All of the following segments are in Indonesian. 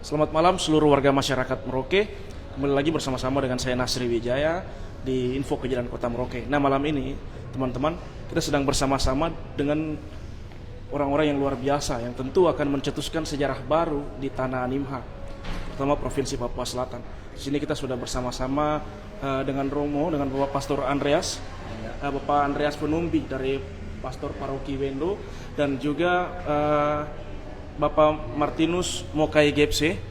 Selamat malam seluruh warga masyarakat Merauke. Kembali lagi bersama-sama dengan saya Nasri Wijaya di Info Kejadian Kota Merauke. Nah, malam ini teman-teman, kita sedang bersama-sama dengan orang-orang yang luar biasa yang tentu akan mencetuskan sejarah baru di tanah Animha, terutama Provinsi Papua Selatan. Di sini kita sudah bersama-sama dengan Romo, dengan Bapak Pastor Andreas, Bapak Andreas Penumbi dari Pastor Paroki Wendo, dan juga Bapak Martinus Mokai Gepse.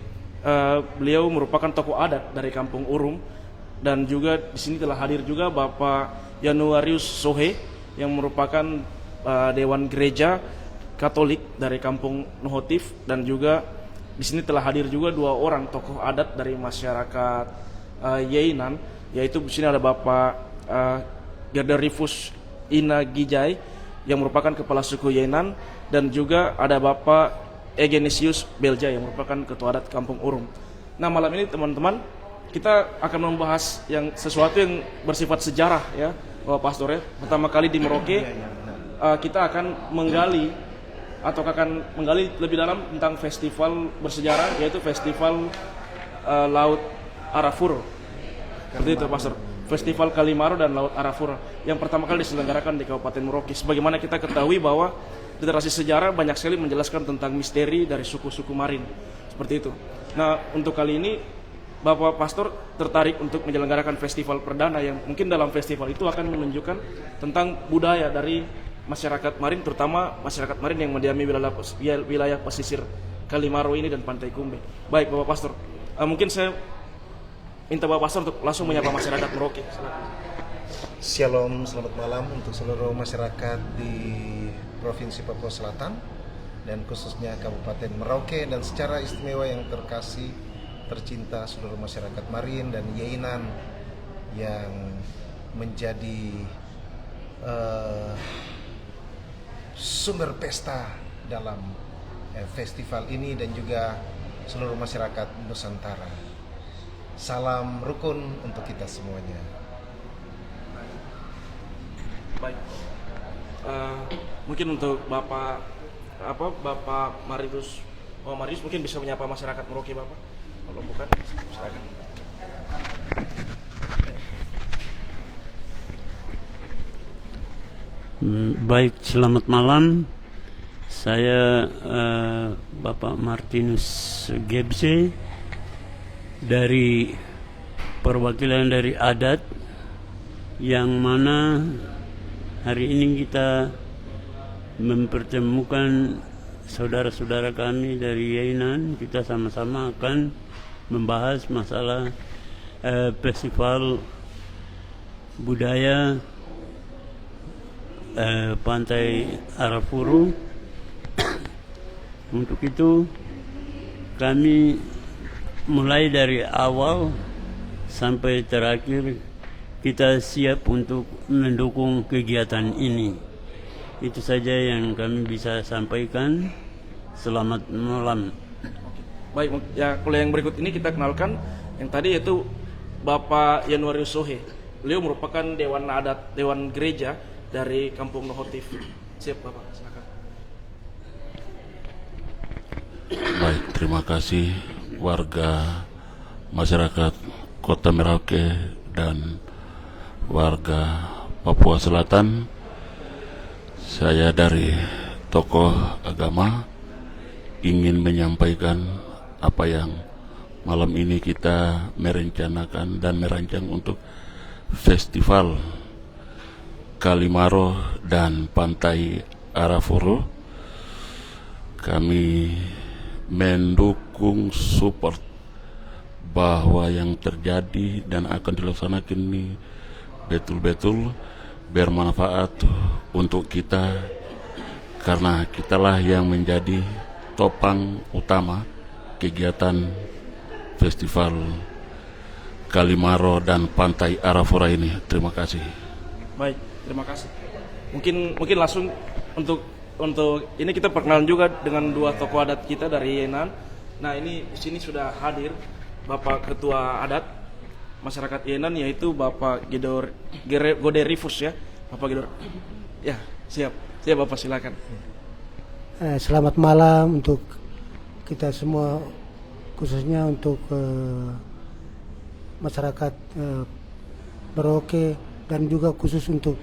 Beliau merupakan tokoh adat dari Kampung Urum, dan juga di sini telah hadir juga Bapak Januarius Sohe yang merupakan Dewan Gereja Katolik dari Kampung Nohotif, dan juga di sini telah hadir juga dua orang tokoh adat dari masyarakat Yeinan, yaitu di sini ada Bapak Gerderifus Ina Gijai yang merupakan kepala suku Yeinan, dan juga ada Bapak Egenisius Belja yang merupakan ketua adat Kampung Urum. Nah, malam ini teman-teman, kita akan membahas sesuatu yang bersifat sejarah ya, Bapak Pastor ya. Pertama kali di Merauke kita akan menggali lebih dalam tentang festival bersejarah, yaitu Festival Laut Arafura. Seperti itu, Pastor. Festival Kalimaro dan Laut Arafura yang pertama kali diselenggarakan di Kabupaten Merauke. Sebagaimana kita ketahui bahwa literasi sejarah banyak sekali menjelaskan tentang misteri dari suku-suku Marin. Seperti itu. Nah, untuk kali ini Bapak Pastor tertarik untuk menyelenggarakan festival perdana yang mungkin dalam festival itu akan menunjukkan tentang budaya dari masyarakat Marin, terutama masyarakat Marin yang mendiami wilayah pesisir Kalimaro ini dan Pantai Kumbe. Baik, Bapak Pastor. Mungkin saya minta Bapak Pastor untuk langsung menyapa masyarakat Merauke. Shalom, selamat malam untuk seluruh masyarakat di Provinsi Papua Selatan dan khususnya Kabupaten Merauke, dan secara istimewa yang terkasih, tercinta seluruh masyarakat Marin dan Yeinan yang menjadi sumber pesta dalam festival ini, dan juga seluruh masyarakat Nusantara. Salam rukun untuk kita semuanya. Baik. Mungkin untuk Bapak Marius, Marius mungkin bisa menyapa masyarakat Merauke, Bapak. Kalau bukan, silakan. Baik, selamat malam. Saya Bapak Martinus Gebse dari perwakilan dari adat, yang mana hari ini kita mempertemukan saudara-saudara kami dari Yeinan. Kita sama-sama akan membahas masalah festival budaya Pantai Arafura. Untuk itu kami mulai dari awal sampai terakhir kita siap untuk mendukung kegiatan ini. Itu saja yang kami bisa sampaikan. Selamat malam. Baik, ya, kalau yang berikut ini kita kenalkan. Yang tadi yaitu Bapak Januarius Sohe. Beliau merupakan Dewan Gereja dari Kampung Nohotif. Siap, Bapak, silakan. Baik, terima kasih warga masyarakat Kota Merauke dan warga Papua Selatan. Saya dari tokoh agama ingin menyampaikan apa yang malam ini kita merencanakan dan merancang untuk Festival Kalimaro dan Pantai Arafura. Kami mendukung support bahwa yang terjadi dan akan dilaksanakan ini betul-betul bermanfaat untuk kita, karena kitalah yang menjadi topang utama kegiatan Festival Kalimaro dan Pantai Arafura ini. Terima kasih. Baik, terima kasih. Mungkin langsung untuk ini kita perkenalan juga dengan dua tokoh adat kita dari Yeinan. Nah, ini di sini sudah hadir Bapak Ketua Adat Masyarakat Yeinan, yaitu Bapak Goderifus ya. Bapak Gedor. Ya, siap. Siap, Bapak, silakan. Selamat malam untuk kita semua khususnya untuk masyarakat Merauke dan juga khusus untuk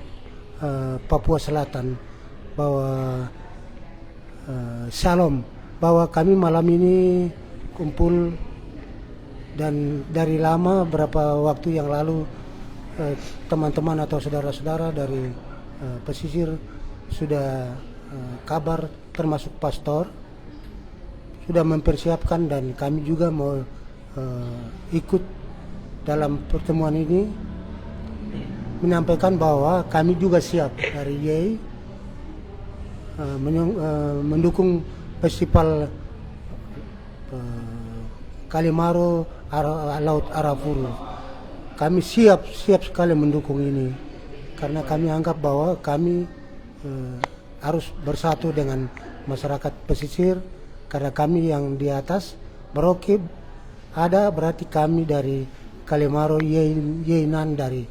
Papua Selatan, bahwa shalom, bahwa kami malam ini kumpul, dan dari lama beberapa waktu yang lalu teman-teman atau saudara-saudara dari pesisir sudah kabar, termasuk pastor sudah mempersiapkan, dan kami juga mau ikut dalam pertemuan ini, menyampaikan bahwa kami juga siap dari YEI mendukung festival Kalimaro Laut Arafuru. Kami siap sekali mendukung ini, karena kami anggap bahwa kami harus bersatu dengan masyarakat pesisir, karena kami yang di atas Merauke ada, berarti kami dari Kalimaro Yeinan dari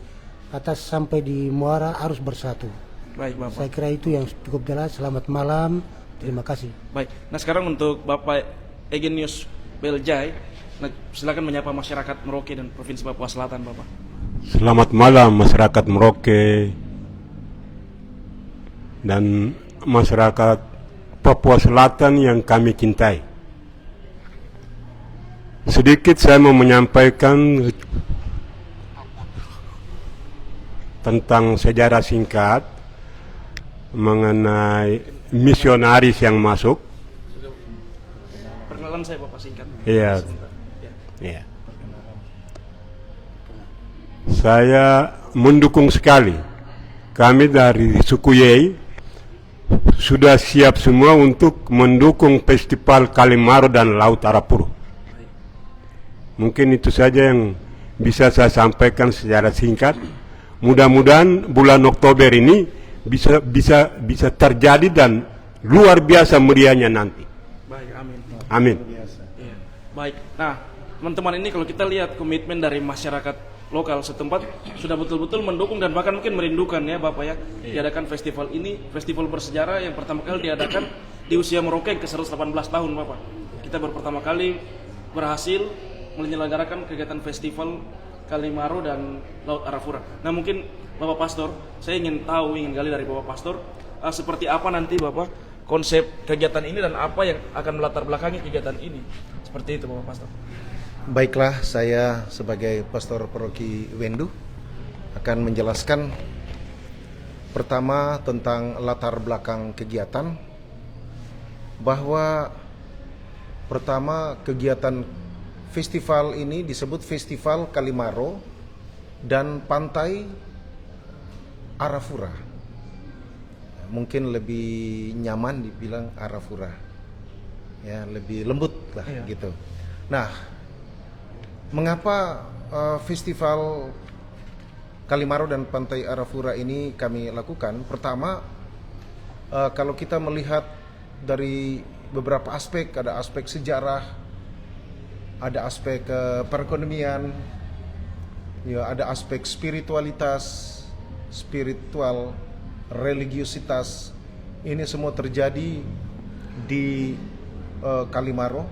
atas sampai di Muara harus bersatu. Baik, Bapak. Saya kira itu yang cukup jelas. Selamat malam, terima kasih. Baik. Nah, sekarang untuk Bapak Egenius Beljai, nah, silakan menyapa masyarakat Merauke dan Provinsi Papua Selatan, Bapak. Selamat malam masyarakat Merauke dan masyarakat Papua Selatan yang kami cintai. Sedikit saya mau menyampaikan tentang sejarah singkat mengenai misionaris yang masuk. Perkenalan saya, Bapak, singkat. Iya. Iya. Saya mendukung sekali. Kami dari suku Yei sudah siap semua untuk mendukung festival Kalimaro dan Laut Arafuru. Mungkin itu saja yang bisa saya sampaikan secara singkat. Mudah-mudahan bulan Oktober ini bisa terjadi dan luar biasa meriahnya nanti. Baik, amin. Amin. Iya. Baik. Nah, teman-teman, ini kalau kita lihat komitmen dari masyarakat lokal setempat sudah betul-betul mendukung dan bahkan mungkin merindukan ya, Bapak ya, diadakan festival ini, festival bersejarah yang pertama kali diadakan di usia Merauke yang ke-118 tahun, Bapak. Kita baru pertama kali berhasil menyelenggarakan kegiatan festival Kalimaro dan Laut Arafura. Nah, mungkin Bapak Pastor, saya ingin gali dari Bapak Pastor seperti apa nanti Bapak konsep kegiatan ini dan apa yang akan melatar belakangi kegiatan ini. Seperti itu, Bapak Pastor. Baiklah, saya sebagai Pastor Paroki Wendu akan menjelaskan pertama tentang latar belakang kegiatan, bahwa pertama kegiatan festival ini disebut Festival Kalimaro dan Pantai Arafura. Mungkin lebih nyaman dibilang Arafura, ya, lebih lembut lah gitu. Nah, mengapa Festival Kalimaro dan Pantai Arafura ini kami lakukan? Pertama, kalau kita melihat dari beberapa aspek, ada aspek sejarah, ada aspek perekonomian, ya, ada aspek spiritual, religiusitas. Ini semua terjadi di Kalimaro,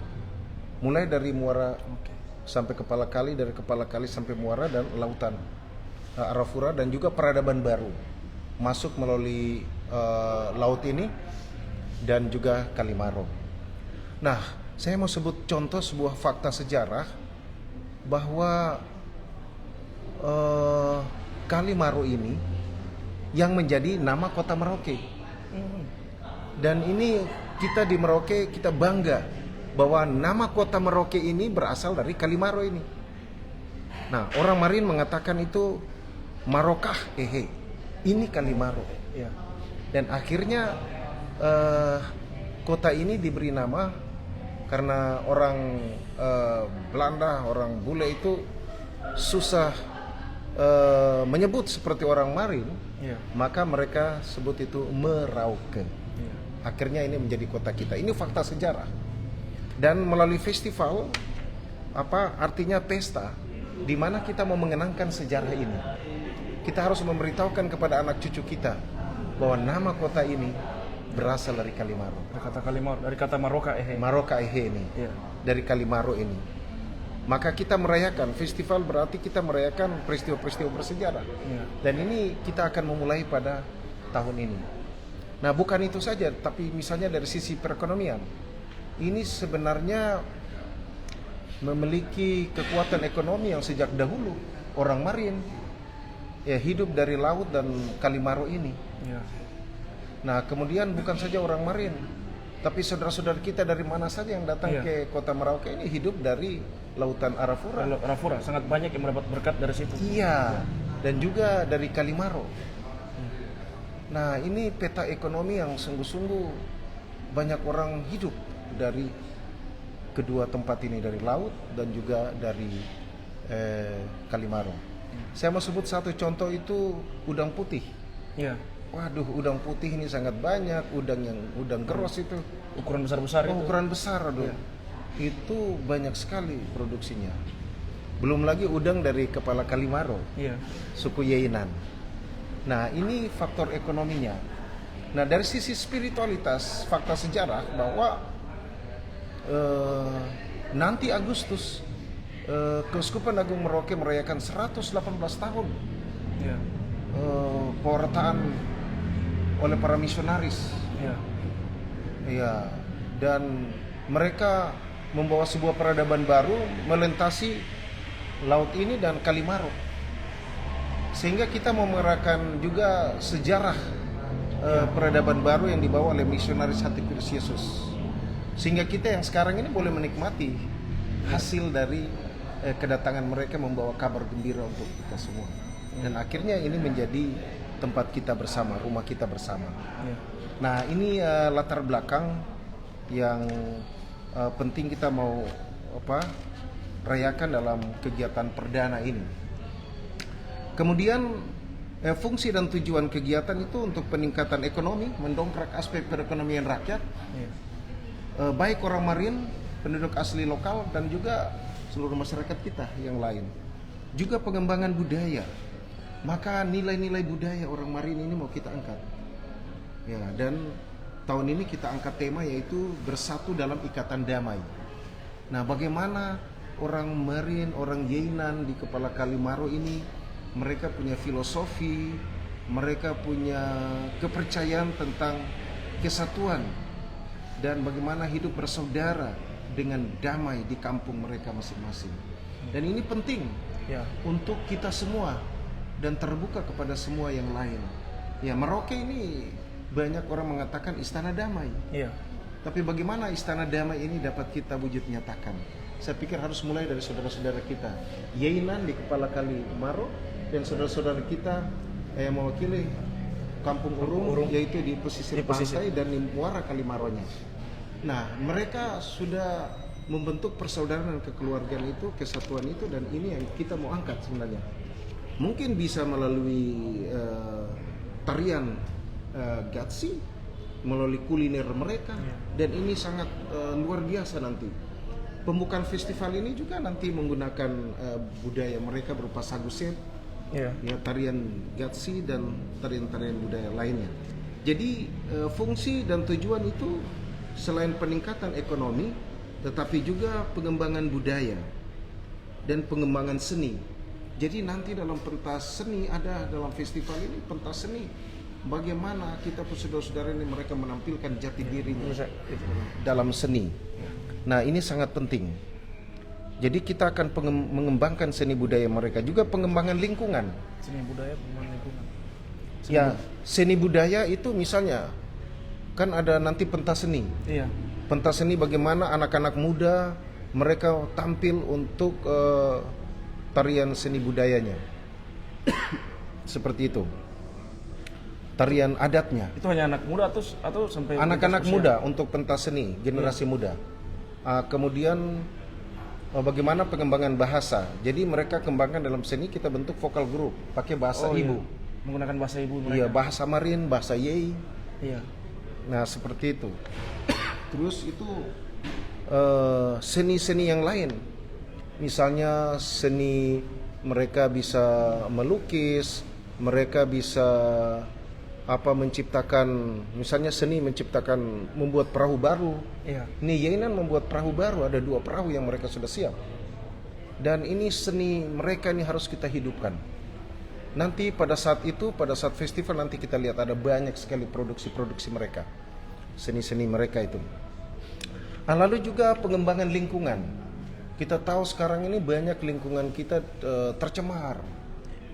mulai dari Muara sampai Kepala Kali, dari Kepala Kali sampai Muara dan Lautan Arafura, dan juga peradaban baru masuk melalui laut ini dan juga Kalimaro. Nah, saya mau sebut contoh sebuah fakta sejarah bahwa Kalimaro ini yang menjadi nama kota Merauke. Dan ini kita di Merauke, kita bangga bahwa nama kota Merauke ini berasal dari Kalimaro ini. Nah, orang Marin mengatakan itu Marokah, ini Kalimaro. Ya. Dan akhirnya kota ini diberi nama karena orang Belanda, orang bule itu susah menyebut seperti orang Marin, maka mereka sebut itu Merauke. Akhirnya ini menjadi kota kita. Ini fakta sejarah. Dan melalui festival, apa artinya pesta, di mana kita mau mengenangkan sejarah ini. Kita harus memberitahukan kepada anak cucu kita bahwa nama kota ini berasal dari Kalimaro. Dari kata Kalimaro, dari kata Maroka Maroka Ehe ini, Iya. dari Kalimaro ini. Maka kita merayakan, festival berarti kita merayakan peristiwa-peristiwa bersejarah. Iya. Dan ini kita akan memulai pada tahun ini. Nah, bukan itu saja, tapi misalnya dari sisi perekonomian. Ini sebenarnya memiliki kekuatan ekonomi yang sejak dahulu orang Marin ya hidup dari laut dan Kalimaro ini. Iya. Nah, kemudian bukan saja orang Marin, tapi saudara-saudara kita dari mana saja yang datang Iya. ke kota Merauke ini hidup dari lautan Arafura. Arafura sangat banyak yang mendapat berkat dari situ. Iya, dan juga dari Kalimaro. Nah, ini peta ekonomi yang sungguh-sungguh banyak orang hidup dari kedua tempat ini, dari laut dan juga dari Kalimaro. Saya mau sebut satu contoh, itu udang putih. Iya. Waduh, udang putih ini sangat banyak, udang geros itu. Ukuran besar-besar itu. Ukuran besar, aduh. Iya. Itu banyak sekali produksinya. Belum lagi udang dari kepala Kalimaro, Iya. suku Yeinan. Nah, ini faktor ekonominya. Nah, dari sisi spiritualitas, fakta sejarah bahwa nanti Agustus Keuskupan Agung Merauke merayakan 118 tahun Iya. pewartaan oleh para misionaris. Iya. Iya, dan mereka membawa sebuah peradaban baru melintasi laut ini dan Kalimaro. Sehingga kita memerayakan juga sejarah peradaban baru yang dibawa oleh misionaris Hati Kudus Yesus. Sehingga kita yang sekarang ini boleh menikmati hasil dari kedatangan mereka membawa kabar gembira untuk kita semua. Dan akhirnya ini menjadi tempat kita bersama, rumah kita bersama. Iya. Nah, ini latar belakang yang penting kita mau rayakan dalam kegiatan perdana ini. Kemudian fungsi dan tujuan kegiatan itu untuk peningkatan ekonomi, mendongkrak aspek perekonomian rakyat, Iya. baik orang Marin, penduduk asli lokal, dan juga seluruh masyarakat kita yang lain. Juga pengembangan budaya. Maka nilai-nilai budaya orang Marin ini mau kita angkat. Ya, dan tahun ini kita angkat tema yaitu bersatu dalam ikatan damai. Nah, bagaimana orang Marin, orang Yeinan di kepala Kalimaro ini, mereka punya filosofi, mereka punya kepercayaan tentang kesatuan dan bagaimana hidup bersaudara dengan damai di kampung mereka masing-masing. Dan ini penting Iya. untuk kita semua dan terbuka kepada semua yang lain. Ya, Merauke ini banyak orang mengatakan istana damai. Iya. Tapi bagaimana istana damai ini dapat kita wujud nyatakan? Saya pikir harus mulai dari saudara-saudara kita Yeinan di kepala Kalimaro dan saudara-saudara kita yang mewakili Kampung Urung, yaitu di pesisir pantai dan di muara Kalimaronya. Nah, mereka sudah membentuk persaudaraan dan kekeluargaan itu, kesatuan itu, dan ini yang kita mau angkat sebenarnya. Mungkin bisa melalui tarian Gatsi, melalui kuliner mereka, dan ini sangat luar biasa nanti. Pembukaan festival ini juga nanti menggunakan budaya mereka berupa saguset, Iya. ya, tarian Gatsi dan tarian-tarian budaya lainnya. Jadi fungsi dan tujuan itu selain peningkatan ekonomi, tetapi juga pengembangan budaya dan pengembangan seni. Jadi nanti dalam pentas seni ada dalam festival ini pentas seni. Bagaimana kita saudara-saudara ini mereka menampilkan jati dirinya dalam seni. Nah, ini sangat penting. Jadi kita akan mengembangkan seni budaya mereka, juga pengembangan lingkungan. Seni budaya, pengembangan lingkungan. Ya, seni budaya itu misalnya kan ada nanti pentas seni. Iya. Pentas seni bagaimana anak-anak muda mereka tampil untuk tarian seni budayanya. Seperti itu. Tarian adatnya. Itu hanya anak muda atau sampai Anak-anak lintas usia? muda untuk pentas seni, generasi muda. Kemudian bagaimana pengembangan bahasa. Jadi mereka kembangkan dalam seni, kita bentuk vokal group pakai bahasa ibu. Iya. Menggunakan bahasa ibu mereka. Iya, bahasa Marin, bahasa Yei. Iya. Nah, seperti itu. Terus itu seni-seni yang lain. Misalnya seni mereka bisa melukis, mereka bisa menciptakan, misalnya seni menciptakan, membuat perahu baru. Iya. Ini Yainan membuat perahu baru, ada 2 perahu yang mereka sudah siap. Dan ini seni mereka ini harus kita hidupkan. Nanti pada saat itu, pada saat festival nanti kita lihat ada banyak sekali produksi-produksi mereka, seni-seni mereka itu. Nah, lalu juga pengembangan lingkungan. Kita tahu sekarang ini banyak lingkungan kita tercemar.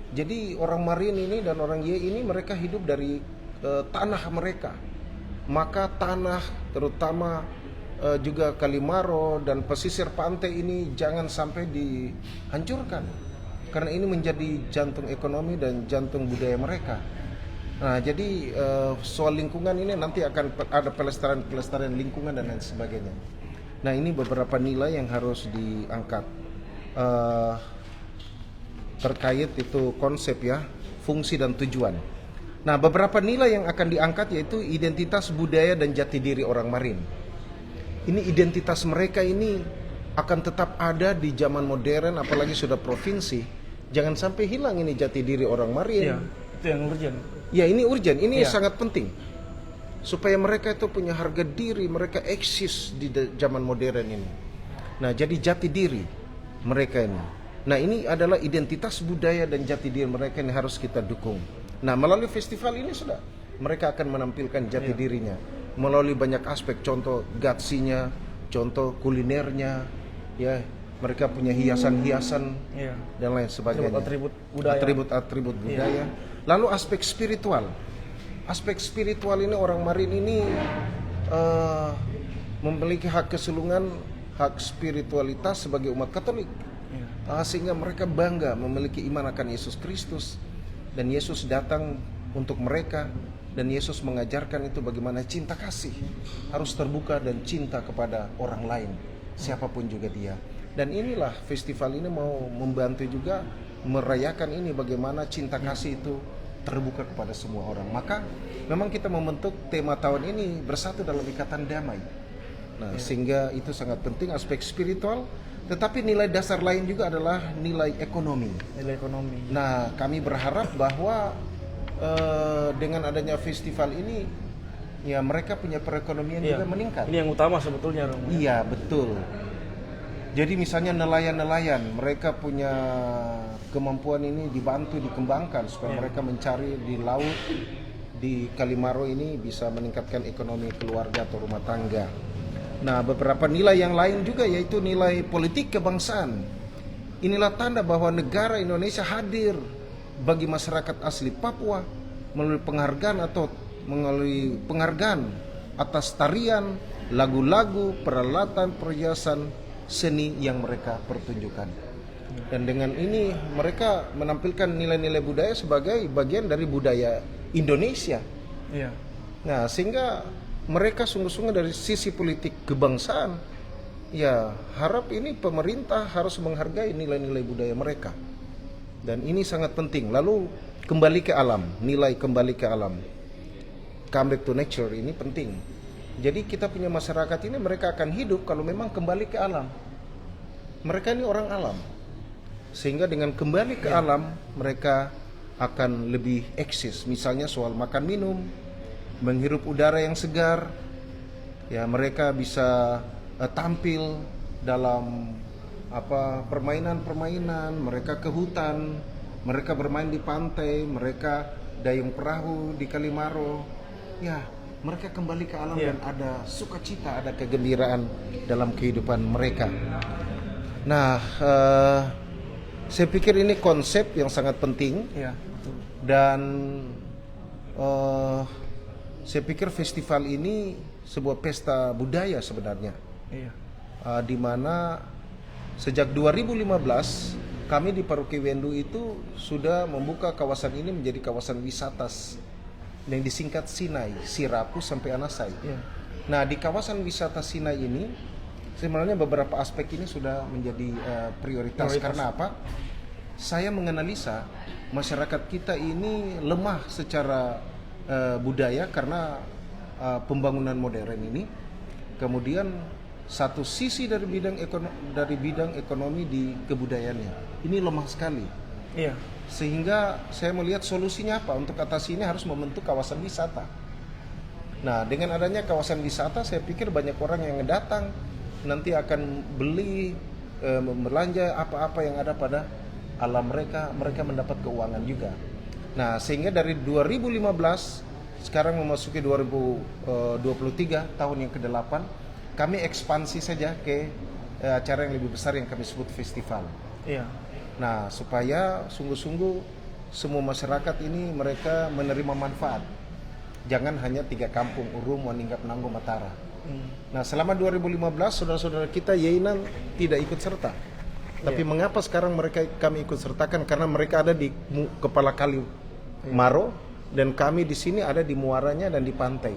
Jadi orang Marin ini dan orang Ye ini mereka hidup dari tanah mereka. Maka tanah terutama juga Kalimaro dan pesisir pantai ini jangan sampai dihancurkan. Karena ini menjadi jantung ekonomi dan jantung budaya mereka. Nah, jadi soal lingkungan ini nanti akan ada pelestarian lingkungan dan lain sebagainya. Nah, ini beberapa nilai yang harus diangkat. Terkait itu konsep ya, fungsi dan tujuan. Nah, beberapa nilai yang akan diangkat yaitu identitas budaya dan jati diri orang Marin. Ini identitas mereka ini akan tetap ada di zaman modern, apalagi sudah provinsi. Jangan sampai hilang ini jati diri orang Marin. Iya, itu yang urgent. Ya, ini urgent, ini Iya. sangat penting. Supaya mereka itu punya harga diri, mereka eksis di zaman modern ini. Nah, jadi jati diri mereka ini. Nah, ini adalah identitas budaya dan jati diri mereka yang harus kita dukung. Nah, melalui festival ini sudah mereka akan menampilkan jati dirinya melalui banyak aspek, contoh gatsinya, contoh kulinernya, ya, mereka punya hiasan-hiasan dan lain sebagainya. Atribut budaya. Atribut budaya. Lalu aspek spiritual. Aspek spiritual ini orang Marin ini memiliki hak kesulungan, hak spiritualitas sebagai umat Katolik. Sehingga mereka bangga memiliki iman akan Yesus Kristus, dan Yesus datang untuk mereka, dan Yesus mengajarkan itu bagaimana cinta kasih harus terbuka dan cinta kepada orang lain, siapapun juga dia. Dan inilah festival ini mau membantu juga merayakan ini, bagaimana cinta kasih itu terbuka kepada semua orang. Maka memang kita membentuk tema tahun ini bersatu dalam ikatan damai. Nah, sehingga itu sangat penting aspek spiritual. Tetapi nilai dasar lain juga adalah nilai ekonomi. Nilai ekonomi. Nah, kami berharap bahwa dengan adanya festival ini, ya mereka punya perekonomian juga meningkat. Ini yang utama sebetulnya, Romo. Iya, betul. Jadi misalnya nelayan-nelayan, mereka punya kemampuan ini dibantu, dikembangkan supaya mereka mencari di laut, di Kalimaro ini bisa meningkatkan ekonomi keluarga atau rumah tangga. Nah, beberapa nilai yang lain juga yaitu nilai politik kebangsaan. Inilah tanda bahwa negara Indonesia hadir bagi masyarakat asli Papua melalui penghargaan atas tarian, lagu-lagu, peralatan, perhiasan seni yang mereka pertunjukkan. Dan dengan ini mereka menampilkan nilai-nilai budaya sebagai bagian dari budaya Indonesia. Iya. Nah, sehingga mereka sungguh-sungguh dari sisi politik kebangsaan, ya harap ini pemerintah harus menghargai nilai-nilai budaya mereka. Dan ini sangat penting. Lalu kembali ke alam, nilai kembali ke alam, come back to nature, ini penting. Jadi kita punya masyarakat ini mereka akan hidup kalau memang kembali ke alam. Mereka ini orang alam. Sehingga dengan kembali ke alam mereka akan lebih eksis. Misalnya soal makan minum, menghirup udara yang segar, ya mereka bisa tampil dalam permainan-permainan, mereka ke hutan, mereka bermain di pantai, mereka dayung perahu di Kalimaro, ya mereka kembali ke alam dan ada sukacita, ada kegembiraan dalam kehidupan mereka. Nah, saya pikir ini konsep yang sangat penting, dan saya pikir festival ini sebuah pesta budaya sebenarnya, di mana sejak 2015 kami di Paroki Wendu itu sudah membuka kawasan ini menjadi kawasan wisata yang disingkat Sinai, Sirapu sampai Anasai. Nah, di kawasan wisata Sinai ini sebenarnya beberapa aspek ini sudah menjadi prioritas. Karena apa? Saya menganalisa masyarakat kita ini lemah secara budaya karena pembangunan modern ini. Kemudian satu sisi dari bidang ekonomi di kebudayaannya ini lemah sekali. Iya. Sehingga saya melihat solusinya apa untuk atasi ini harus membentuk kawasan wisata. Nah, dengan adanya kawasan wisata, saya pikir banyak orang yang datang nanti akan beli, belanja apa-apa yang ada pada alam mereka mendapat keuangan juga. Nah, sehingga dari 2015 sekarang memasuki 2023 tahun yang ke-8, kami ekspansi saja ke acara yang lebih besar yang kami sebut festival. Iya. Nah, supaya sungguh-sungguh semua masyarakat ini mereka menerima manfaat. Jangan hanya 3 kampung, Urum, Waningap, Nanggo, Matara. Nah, selama 2015 saudara-saudara kita Yeinan tidak ikut serta. Tapi mengapa sekarang kami ikut sertakan? Karena mereka ada di kepala kali Maro dan kami di sini ada di muaranya dan di pantai.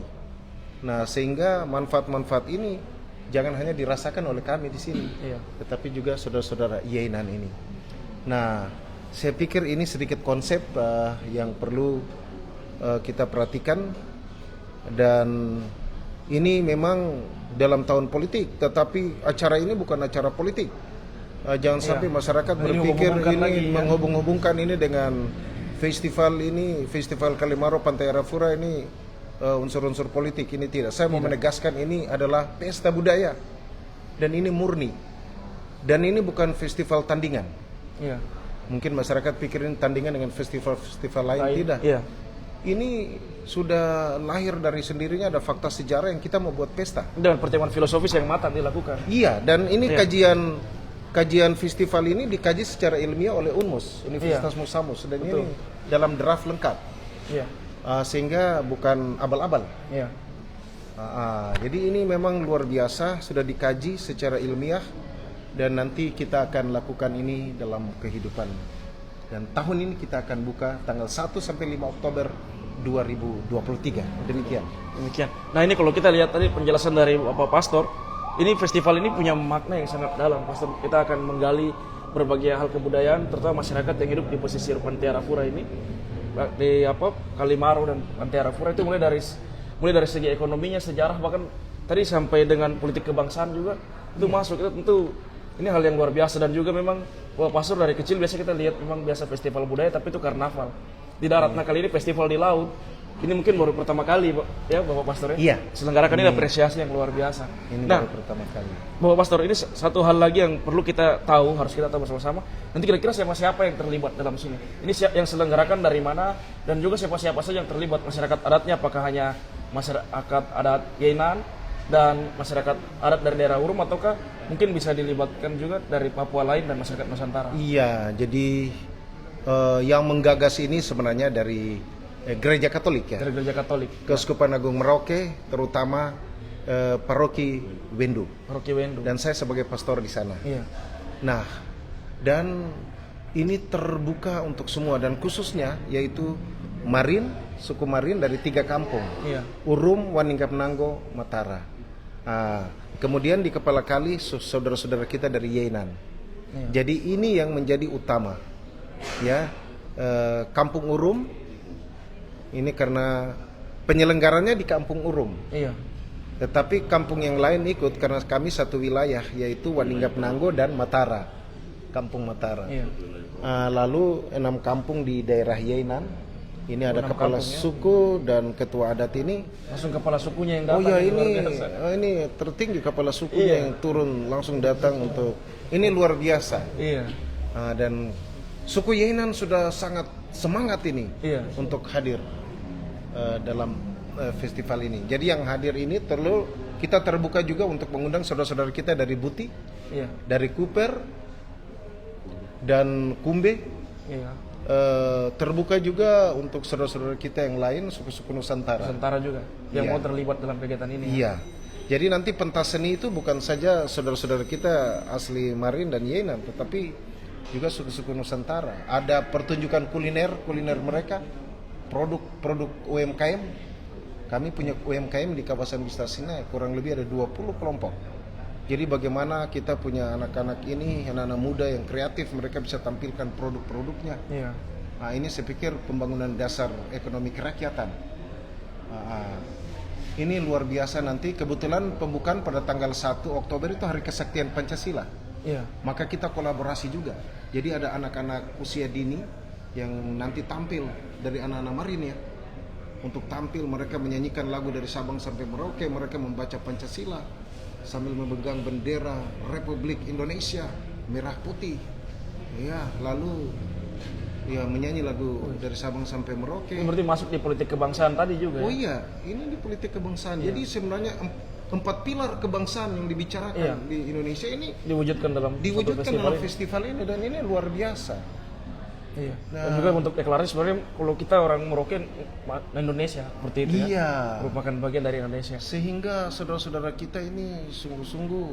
Nah, sehingga manfaat-manfaat ini jangan hanya dirasakan oleh kami di sini, tetapi juga saudara-saudara Yeinan ini. Nah, saya pikir ini sedikit konsep yang perlu kita perhatikan, dan ini memang dalam tahun politik, tetapi acara ini bukan acara politik. Jangan sampai masyarakat berpikir ini menghubung-hubungkan ini dengan festival Kalimaro Pantai Arafura ini unsur-unsur politik. Ini tidak. Saya mau menegaskan ini adalah pesta budaya dan ini murni. Dan ini bukan festival tandingan. Iya. Mungkin masyarakat pikirin tandingan dengan festival-festival lain, tidak. Iya. Ini sudah lahir dari sendirinya, ada fakta sejarah yang kita mau buat pesta. Dengan pertemuan filosofis yang matang dilakukan. Iya, dan ini kajian festival ini dikaji secara ilmiah oleh UNMUS, Universitas Musamus, dan ini dalam draft lengkap. Iya. Sehingga bukan abal-abal. Iya. Jadi ini memang luar biasa, sudah dikaji secara ilmiah, dan nanti kita akan lakukan ini dalam kehidupan. Dan tahun ini kita akan buka tanggal 1 sampai 5 Oktober 2023. Demikian. Nah, ini kalau kita lihat tadi penjelasan dari Bapak Pastor, ini festival ini punya makna yang sangat dalam, Pastor. Kita akan menggali berbagai hal kebudayaan, terutama masyarakat yang hidup di pesisir Pantai Arafura ini, di Kalimaro dan Pantai Arafura, itu mulai dari segi ekonominya, sejarah, bahkan tadi sampai dengan politik kebangsaan juga itu masuk. Itu tentu ini hal yang luar biasa, dan juga memang Bapak Pastor dari kecil biasa kita lihat memang biasa festival budaya, tapi itu karnaval di darat. Nah, kali ini festival di laut. Ini mungkin baru pertama kali, ya Bapak Pastor ya? Iya. Selenggarakan ini apresiasi yang luar biasa. Ini Nah, baru pertama kali. Bapak Pastor, ini satu hal lagi yang perlu kita tahu, harus kita tahu bersama-sama. Nanti kira-kira siapa-siapa yang terlibat dalam sini? Ini yang selenggarakan dari mana, dan juga siapa-siapa saja yang terlibat, masyarakat adatnya, apakah hanya masyarakat adat Yeinan dan masyarakat adat dari daerah Urum, ataukah mungkin bisa dilibatkan juga dari Papua lain dan masyarakat Nusantara? Iya, jadi yang menggagas ini sebenarnya dari Gereja Katolik ya. Dari Gereja Katolik. Keuskupan Agung Merauke, terutama Paroki Wendu. Paroki Wendu. Dan saya sebagai pastor di sana. Iya. Nah, dan ini terbuka untuk semua, dan khususnya yaitu Marin, suku Marin dari 3 kampung. Iya. Urum, Waningap, Nanggo, Matara. Kemudian di kepala kali saudara-saudara kita dari Yeinan. Iya. Jadi ini yang menjadi utama. Ya, Kampung Urum ini karena penyelenggaranya di Kampung Urum. Iya. Tetapi kampung yang lain ikut karena kami satu wilayah, yaitu Waningap, Nanggo dan Matara. Kampung Matara. Iya. Lalu 6 kampung di daerah Yeinan. Ini ada kepala suku dan ketua adat ini. Langsung kepala sukunya yang datang. Oh ya, ini tertinggi kepala sukunya yang turun langsung datang untuk ini luar biasa. Iya. Dan suku Yeinan sudah sangat semangat ini untuk hadir dalam festival ini. Jadi yang hadir ini kita terbuka juga untuk mengundang saudara-saudara kita dari Buti, dari Kuper dan Kumbe. Iya. Terbuka juga untuk saudara-saudara kita yang lain, suku-suku Nusantara. Nusantara juga yang mau terlibat dalam kegiatan ini. Iya. Jadi nanti pentas seni itu bukan saja saudara-saudara kita asli Marin dan Yeinan, tetapi juga suku-suku Nusantara. Ada pertunjukan kuliner mereka, produk UMKM. Kami punya UMKM di kawasan Wisata Sinai, kurang lebih ada 20 kelompok. Jadi bagaimana kita punya anak-anak ini, anak-anak muda yang kreatif, mereka bisa tampilkan produk-produknya. Iya. Nah, ini saya pikir pembangunan dasar ekonomi kerakyatan. Ini luar biasa nanti. Kebetulan pembukaan pada tanggal 1 Oktober itu Hari Kesaktian Pancasila. Iya. Maka kita kolaborasi juga. Jadi ada anak-anak usia dini yang nanti tampil dari anak-anak Marin ya. Untuk tampil mereka menyanyikan lagu dari Sabang sampai Merauke, mereka membaca Pancasila sambil memegang bendera Republik Indonesia merah putih. Ya, lalu ya menyanyi lagu dari Sabang sampai Merauke. Ini berarti masuk di politik kebangsaan tadi juga. Oh Ya? iya, ini di politik kebangsaan. Jadi sebenarnya empat pilar kebangsaan yang dibicarakan di Indonesia ini Diwujudkan dalam diwujudkan dalam ini. festival ini, dan ini luar biasa. Iya. Dan juga untuk deklarasi sebenarnya kalau kita orang Merauke Indonesia seperti itu ya. Iya. Merupakan bagian dari Indonesia. Sehingga saudara-saudara kita ini sungguh-sungguh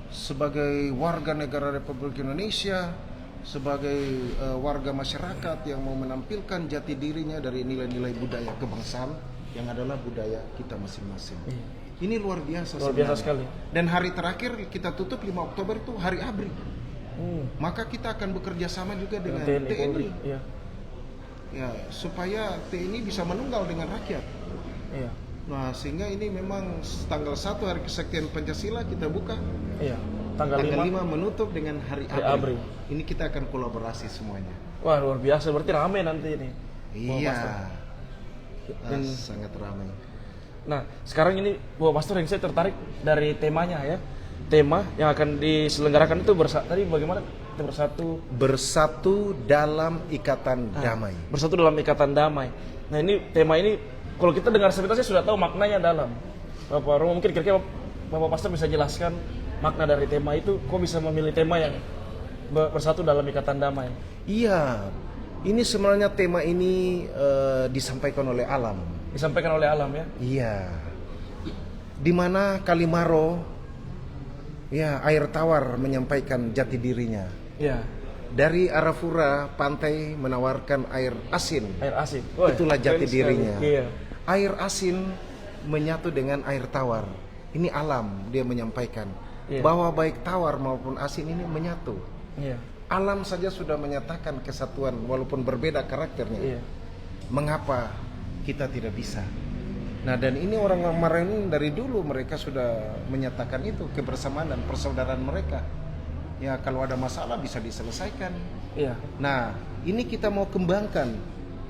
sebagai warga negara Republik Indonesia, sebagai warga masyarakat yang mau menampilkan jati dirinya dari nilai-nilai budaya kebangsaan yang adalah budaya kita masing-masing. Iya. Ini luar biasa. Luar biasa sebenarnya. sekali. Dan hari terakhir kita tutup 5 Oktober itu Hari ABRI. Maka kita akan bekerja sama juga dengan TNI, TNI. Polri. Iya. Ya, supaya TNI bisa menunggal dengan rakyat. Iya. Nah, sehingga ini memang tanggal 1 Hari Kesaktian Pancasila kita buka. Iya. Tanggal 5. 5 menutup dengan Hari Hari ABRI. ABRI. Ini kita akan kolaborasi semuanya. Wah, luar biasa. Berarti rame nanti ini. Iya. Sangat ramai. Nah, sekarang ini Bapak Pastor yang saya tertarik dari temanya ya. Tema yang akan diselenggarakan itu tadi bagaimana? Kita Bersatu dalam ikatan damai. Bersatu dalam ikatan damai. Nah, ini tema ini kalau kita dengar sepintas sudah tahu maknanya dalam. Bapak Romo mungkin kira-kira Bapak Pastor bisa jelaskan makna dari tema itu, kok bisa memilih tema yang bersatu dalam ikatan damai? Iya. Ini sebenarnya tema ini disampaikan oleh alam. Disampaikan oleh alam ya? Iya. Di mana Kalimaro, ya, air tawar menyampaikan jati dirinya. Iya. Dari Arafura, pantai menawarkan air asin. Air asin. Woy, Itulah jati keren dirinya. sekali. Iya. Air asin menyatu dengan air tawar. Ini alam, dia menyampaikan Iya. bahwa baik tawar maupun asin ini menyatu. Iya. Alam saja sudah menyatakan kesatuan walaupun berbeda karakternya. Iya. Mengapa kita tidak bisa? Nah, dan ini orang Marin dari dulu mereka sudah menyatakan itu, kebersamaan dan persaudaraan mereka. Ya, kalau ada masalah bisa diselesaikan. Iya. Nah, ini kita mau kembangkan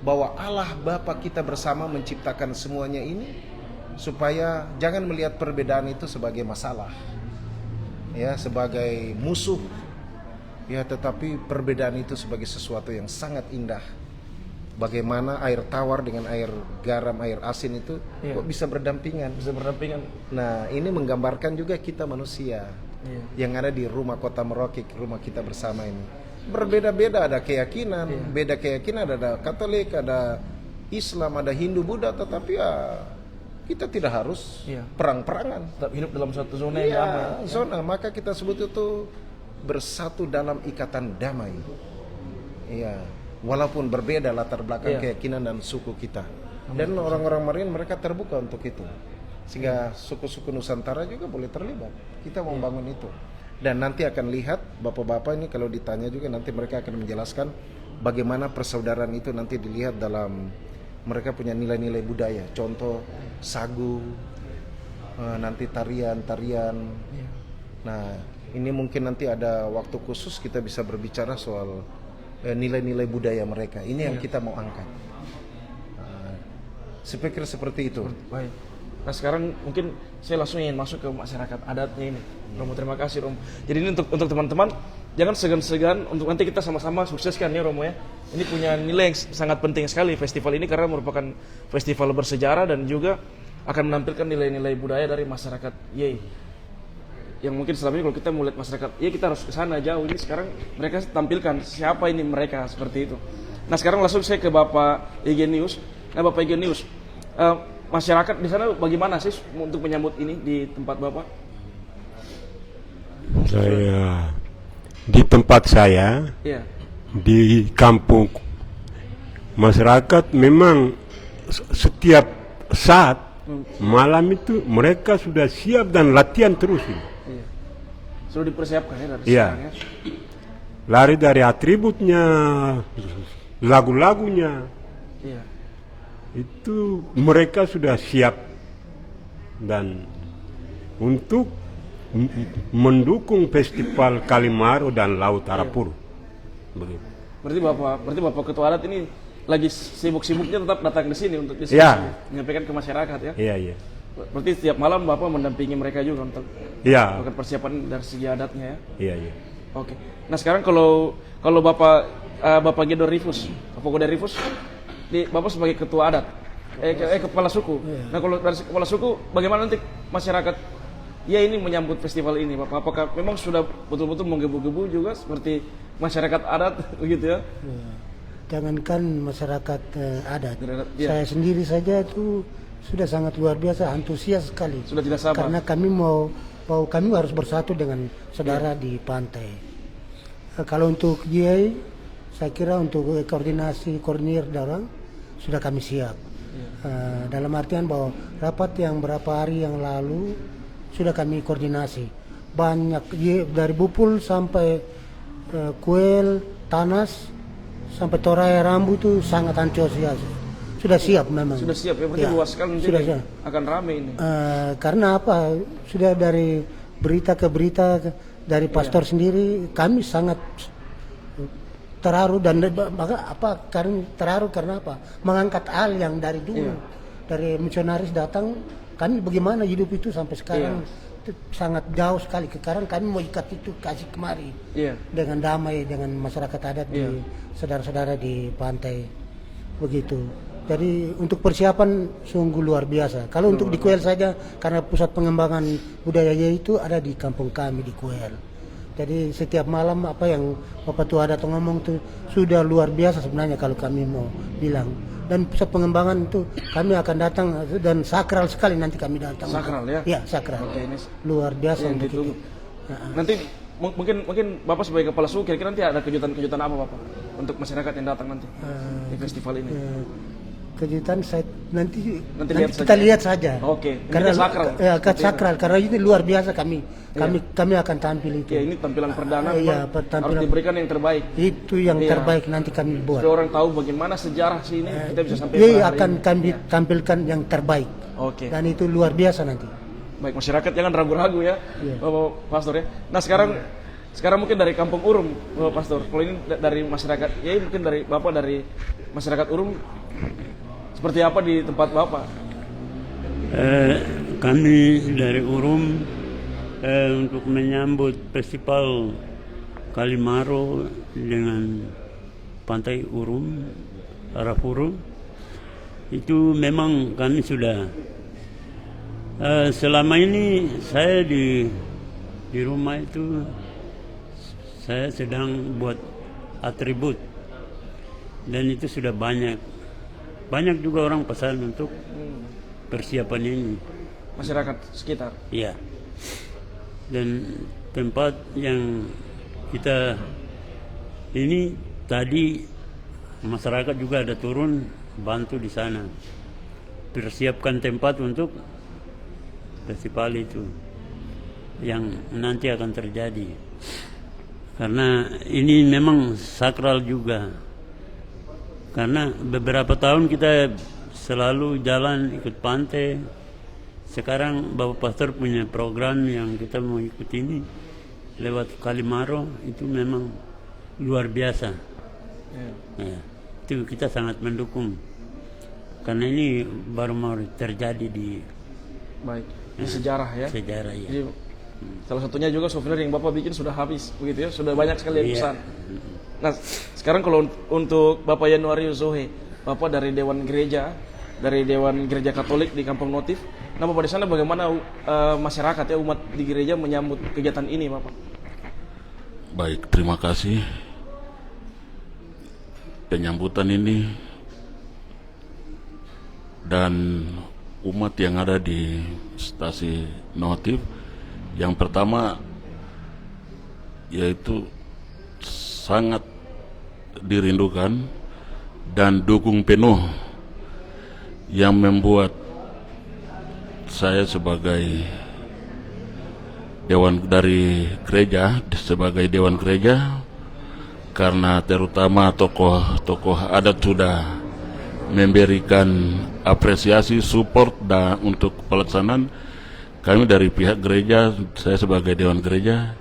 bahwa Allah Bapa kita bersama menciptakan semuanya ini supaya jangan melihat perbedaan itu sebagai masalah. Ya, sebagai musuh. Ya, tetapi perbedaan itu sebagai sesuatu yang sangat indah. Bagaimana air tawar dengan air garam, air asin itu kok bisa berdampingan. Bisa berdampingan. Nah, ini menggambarkan juga kita manusia yang ada di rumah kota Merauke, rumah kita bersama ini. Berbeda-beda, ada keyakinan, beda keyakinan, ada Katolik, ada Islam, ada Hindu, Buddha, tetapi ya kita tidak harus perang-perangan. Tetap hidup dalam suatu zona yang damai. Zona, maka kita sebut itu bersatu dalam ikatan damai. Iya. Walaupun berbeda latar belakang keyakinan dan suku kita. Dan orang-orang Marin mereka terbuka untuk itu. Sehingga suku-suku Nusantara juga boleh terlibat. Kita mau bangun itu. Dan nanti akan lihat bapak-bapak ini kalau ditanya juga nanti mereka akan menjelaskan bagaimana persaudaraan itu nanti dilihat dalam mereka punya nilai-nilai budaya. Contoh sagu, nanti tarian-tarian. Nah, ini mungkin nanti ada waktu khusus kita bisa berbicara soal nilai-nilai budaya mereka. Ini yang kita mau angkat. Saya pikir seperti itu. Baik. Nah, sekarang mungkin saya langsung ingin masuk ke masyarakat adatnya ini. Romo, terima kasih Romo. Jadi ini untuk teman-teman jangan segan-segan untuk nanti kita sama-sama sukseskan ya Romo ya. Ini punya nilai yang sangat penting sekali festival ini karena merupakan festival bersejarah dan juga akan menampilkan nilai-nilai budaya dari masyarakat Yei. Yang mungkin selama ini kalau kita melihat masyarakat, ya kita harus ke sana jauh. Ini sekarang mereka tampilkan siapa ini mereka seperti itu. Nah, sekarang langsung saya ke Bapak Egenius. Nah, Bapak Egenius, masyarakat di sana bagaimana sih untuk menyambut ini di tempat Bapak? Saya di tempat saya di kampung masyarakat memang setiap saat malam itu mereka sudah siap dan latihan terus. Sudah dipersiapkan ya dari sekarang ya. Lari dari atributnya, lagu-lagunya. Iya. Itu mereka sudah siap. Dan untuk mendukung festival Kalimaro dan Laut Arafuru. Begitu. Berarti Bapak Ketua Adat ini lagi sibuk-sibuknya tetap datang di sini untuk diskusi, Ya. menyampaikan ke masyarakat ya. Iya, iya. Berarti setiap malam Bapak mendampingi mereka juga untuk Iya. melakukan persiapan dari segi adatnya ya. Iya, iya. Oke. Nah sekarang kalau Bapak Gedo Rifus, Bapak Gedo Rifus, Bapak sebagai ketua adat, kepala suku. Nah kalau dari kepala suku, bagaimana nanti masyarakat ya ini menyambut festival ini, Bapak? Apakah memang sudah betul-betul menggebu-gebu juga seperti masyarakat adat begitu ya? Jangankan masyarakat adat, Ya. saya sendiri saja itu sudah sangat luar biasa, antusias sekali. Sudah tidak sabar. Karena kami kami harus bersatu dengan saudara di pantai. Kalau untuk GI, saya kira untuk koordinir dorong sudah kami siap. Dalam artian bahwa rapat yang berapa hari yang lalu sudah kami koordinasi. Banyak dari Bupul sampai Kuel, Tanas, sampai Toraya Rambu itu sangat antusias. Sudah siap memang. Sudah siap ya, berarti Ya, luas sekali sudah nanti siap. akan rame ini. Karena apa? Sudah dari berita ke berita dari pastor sendiri, kami sangat terharu dan terharu karena apa? Mengangkat hal yang dari dulu, dari misionaris datang, kami bagaimana hidup itu sampai sekarang itu sangat jauh sekali. Sekarang kami mau ikat itu kasih kemari dengan damai dengan masyarakat adat di saudara-saudara di pantai begitu. Jadi untuk persiapan sungguh luar biasa. Kalau untuk di Kuel saja, karena pusat pengembangan budaya itu ada di kampung kami di Kuel. Jadi setiap malam apa yang Bapak Tua Adat ngomong itu sudah luar biasa sebenarnya kalau kami mau bilang. Dan pusat pengembangan itu kami akan datang dan sakral sekali nanti kami datang. Sakral ya? Iya, sakral. Oke, ini Luar biasa untuk ditunggu. itu. Nanti mungkin Bapak sebagai kepala suku kira-kira nanti ada kejutan-kejutan apa Bapak untuk masyarakat yang datang nanti di festival ini? Kejutan saya nanti lihat kita saja. lihat saja. Oke, ini Karena kan sakral. sakral karena ini luar biasa kami akan tampil itu. Ya ini tampilan perdana Iya, memang tampilan- harus diberikan yang terbaik. Itu yang Iya. terbaik nanti kami buat. Supaya orang tahu bagaimana sejarah sini kita bisa sampai Dia pada hari akan ini. kami tampilkan yang terbaik. Oke. Dan itu luar biasa nanti. Baik, masyarakat jangan ragu-ragu ya, Iya. Bapak Pastor ya. Nah sekarang mungkin dari Kampung Urum, Bapak Pastor. Kalau ini dari masyarakat, ya mungkin dari Bapak dari masyarakat Urum, seperti apa di tempat Bapak? Kami dari Urum untuk menyambut festival Kalimaro dengan Pantai Urum, Arafuru, itu memang kami sudah selama ini saya di rumah itu saya sedang buat atribut dan itu sudah banyak juga orang pesan untuk persiapan ini. Masyarakat sekitar. Iya. Dan tempat yang kita ini tadi masyarakat juga ada turun bantu di sana. Persiapkan tempat untuk festival itu yang nanti akan terjadi. Karena ini memang sakral juga. Karena beberapa tahun kita selalu jalan ikut pantai. Sekarang Bapak Pastor punya program yang kita mau ikut ini lewat Kalimaro, itu memang luar biasa. Ya, itu kita sangat mendukung. Karena ini baru mau terjadi di Baik, di sejarah ya. sejarah ya. Jadi, salah satunya juga souvenir yang Bapak bikin sudah habis, begitu ya, sudah banyak sekali yang Iya. pesan. Nah, sekarang kalau untuk Bapak Yanuario Zohe, Bapak dari Dewan Gereja Katolik di Kampung Notif. Nah, Bapak di sana bagaimana masyarakat ya umat di gereja menyambut kegiatan ini, Bapak? Baik, terima kasih. Penyambutan ini dan umat yang ada di stasi Notif, yang pertama yaitu sangat dirindukan dan dukung penuh yang membuat saya sebagai sebagai dewan gereja, karena terutama tokoh-tokoh adat sudah memberikan apresiasi support untuk pelaksanaan, kami dari pihak gereja, saya sebagai Dewan Gereja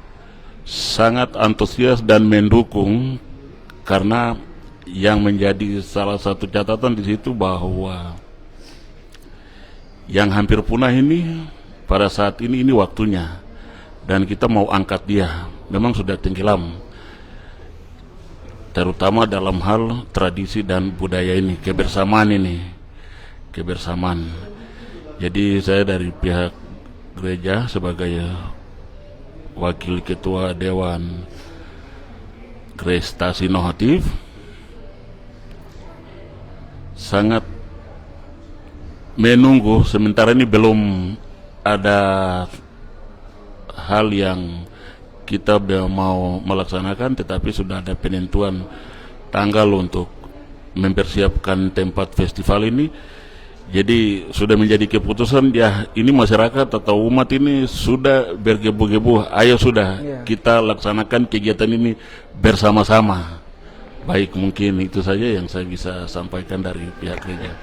sangat antusias dan mendukung, karena yang menjadi salah satu catatan di situ bahwa yang hampir punah ini pada saat ini waktunya, dan kita mau angkat dia. Memang sudah tenggelam, terutama dalam hal tradisi dan budaya ini, kebersamaan ini, kebersamaan. Jadi saya dari pihak gereja sebagai wakil ketua Dewan Prestasi Inovatif sangat menunggu. Sementara ini belum ada hal yang kita mau melaksanakan, tetapi sudah ada penentuan tanggal untuk mempersiapkan tempat festival ini. Jadi sudah menjadi keputusan ya, ini masyarakat atau umat ini sudah bergebu-gebu, ayo sudah kita laksanakan kegiatan ini bersama-sama. Baik, mungkin itu saja yang saya bisa sampaikan dari pihak gereja.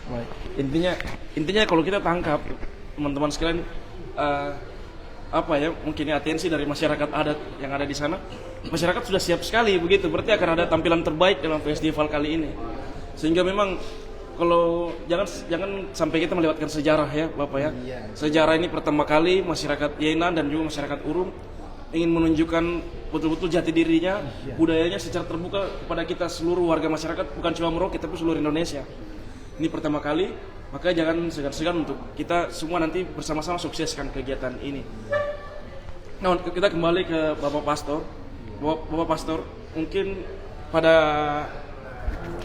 Baik. Intinya kalau kita tangkap teman-teman sekalian, apa ya, mungkin atensi dari masyarakat adat yang ada di sana, masyarakat sudah siap sekali begitu. Berarti akan ada tampilan terbaik dalam festival kali ini. Sehingga memang kalau jangan sampai kita melewatkan sejarah ya Bapak ya. Sejarah ini pertama kali masyarakat Yena dan juga masyarakat Urum ingin menunjukkan betul-betul jati dirinya, budayanya secara terbuka kepada kita seluruh warga masyarakat, bukan cuma Merauke tapi seluruh Indonesia. Ini pertama kali, maka jangan segan-segan untuk kita semua nanti bersama-sama sukseskan kegiatan ini. Nah, kita kembali ke Bapak Pastor. Bapak Pastor, mungkin pada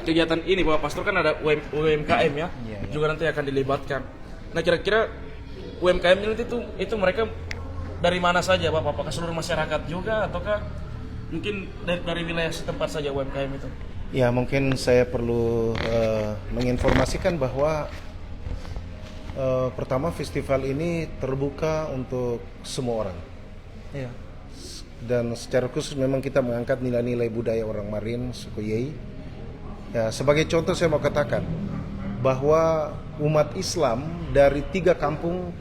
kegiatan ini Bapak Pastor kan ada UMKM ya, juga nanti akan dilibatkan. Nah, kira-kira UMKM ini itu mereka dari mana saja Bapak? Apakah seluruh masyarakat juga ataukah mungkin dari wilayah setempat saja UMKM itu? Ya, mungkin saya perlu menginformasikan bahwa pertama festival ini terbuka untuk semua orang. Iya. Dan secara khusus memang kita mengangkat nilai-nilai budaya orang Marin, suku Yei. Ya, sebagai contoh saya mau katakan bahwa umat Islam dari 3 kampung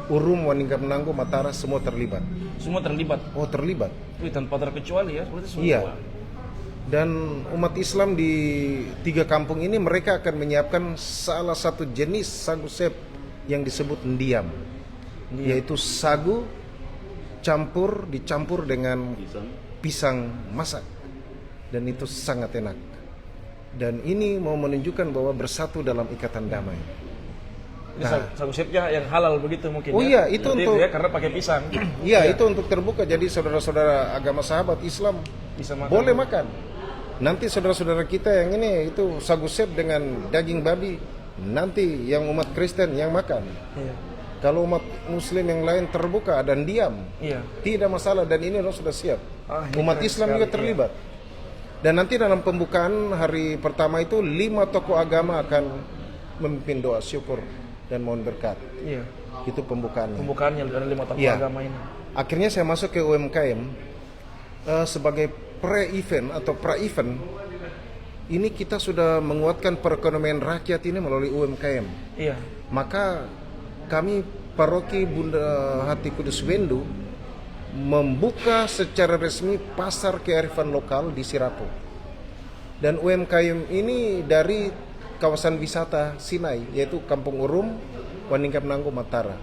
Urum, Waningga Menanggo, Matara semua terlibat. Semua terlibat. Oh, terlibat. Wih, tanpa terkecuali ya, berarti semua. Iya. Dan umat Islam di 3 kampung ini mereka akan menyiapkan salah satu jenis sagu sep yang disebut ndiam, yaitu sagu dicampur dengan pisang masak, dan itu sangat enak. Dan ini mau menunjukkan bahwa bersatu dalam ikatan damai. Ini sagu sepnya yang halal begitu mungkin. Oh ya? iya, itu berarti untuk ya, karena pakai pisang. Iya, itu untuk terbuka. Jadi saudara-saudara agama sahabat Islam Bisa makan. boleh makan. Nanti saudara-saudara kita yang ini itu sagu sep dengan daging babi, nanti yang umat Kristen yang makan. Iya. Kalau umat Muslim yang lain terbuka dan diam, tidak masalah, dan ini orang sudah siap. Umat Islam juga terlibat. Dan nanti dalam pembukaan hari pertama itu 5 tokoh agama akan memimpin doa syukur dan mohon berkat. Iya. Itu pembukaannya. Pembukaannya dari 5 tokoh agama ini. Akhirnya saya masuk ke UMKM sebagai pre-event atau pra-event. Ini kita sudah menguatkan perekonomian rakyat ini melalui UMKM. Iya. Maka kami Paroki Bunda Hati Kudus Wendu membuka secara resmi pasar kearifan lokal di Sirapo. Dan UMKM ini dari kawasan wisata Sinai, yaitu Kampung Urum, Waningga Menanggo, Matara.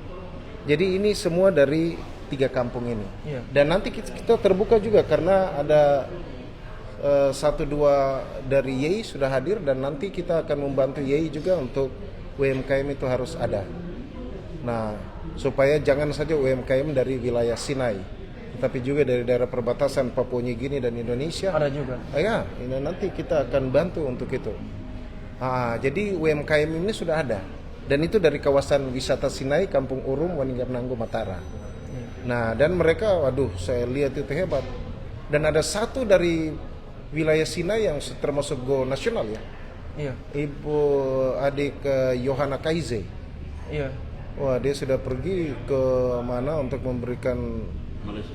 Jadi ini semua dari 3 kampung ini. Iya. Dan nanti kita terbuka juga karena ada 1-2 dari Yei sudah hadir, dan nanti kita akan membantu Yei juga untuk UMKM itu harus ada. Nah, supaya jangan saja UMKM dari wilayah Sinai, tetapi juga dari daerah perbatasan Papua Nugini dan Indonesia. Ada juga. Ya, ini nanti kita akan bantu untuk itu. Jadi UMKM ini sudah ada, dan itu dari kawasan wisata Sinai, Kampung Urum, Waningga Menanggo, Matara. Nah, dan mereka, waduh, saya lihat itu hebat. Dan ada satu dari wilayah Sinai yang termasuk go nasional ya. Iya. Ibu adik Yohana Kaize. Iya. Wah, dia sudah pergi ke mana untuk memberikan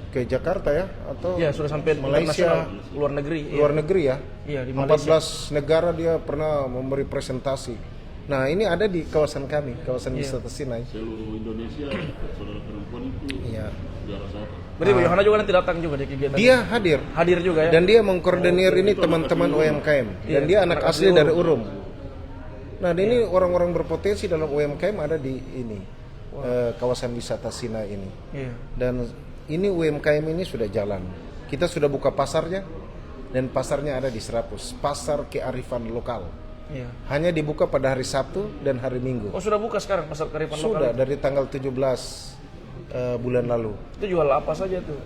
ke Jakarta ya, atau Iya, sudah sampai Malaysia, luar negeri. luar negeri ya. Iya, di Malaysia. 14 negara dia pernah memberi presentasi. Nah, ini ada di kawasan kami, kawasan Iya. wisata Sinai. Seluruh Indonesia saudara perempuan itu Iya. juara satu. Berarti Bu Yohana juga nanti datang juga di kegiatan. Dia hadir Hadir juga ya. dan dia mengkoordinir ini teman-teman UMKM dan Iya, dia anak anak asli asli dari Urum. Nah, ini orang-orang berpotensi dalam UMKM ada di ini kawasan wisata Sinai ini. Iya. Dan ini UMKM ini sudah jalan. Kita sudah buka pasarnya dan pasarnya ada di Serapus, pasar kearifan lokal. Iya. Hanya dibuka pada hari Sabtu dan hari Minggu. Oh, sudah buka sekarang pasar kearifan Sudah lokal? dari tanggal 17 bulan lalu. Itu jual apa saja tuh,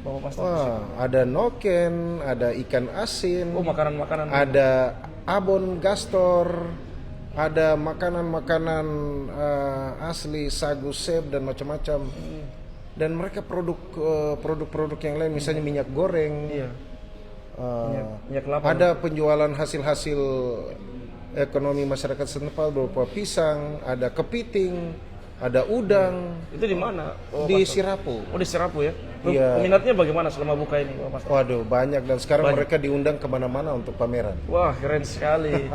Bapak Pastor? Wah, ada noken, ada ikan asin, Oh, makanan-makanan. ada abon gastor, ada makanan-makanan asli sagu sep dan macam-macam. Dan mereka produk-produk yang lain, misalnya minyak goreng. Iya. eh, Minyak kelapa. ada penjualan hasil-hasil ekonomi masyarakat setempat berupa pisang, ada kepiting, ada udang Itu di mana? Oh, di Pastor? Sirapu. Oh, di Serapu ya? Iya. Peminatnya bagaimana selama buka ini, Bapak Pastor? Waduh, banyak dan sekarang Banyak. mereka diundang kemana-mana untuk pameran. Wah, keren sekali.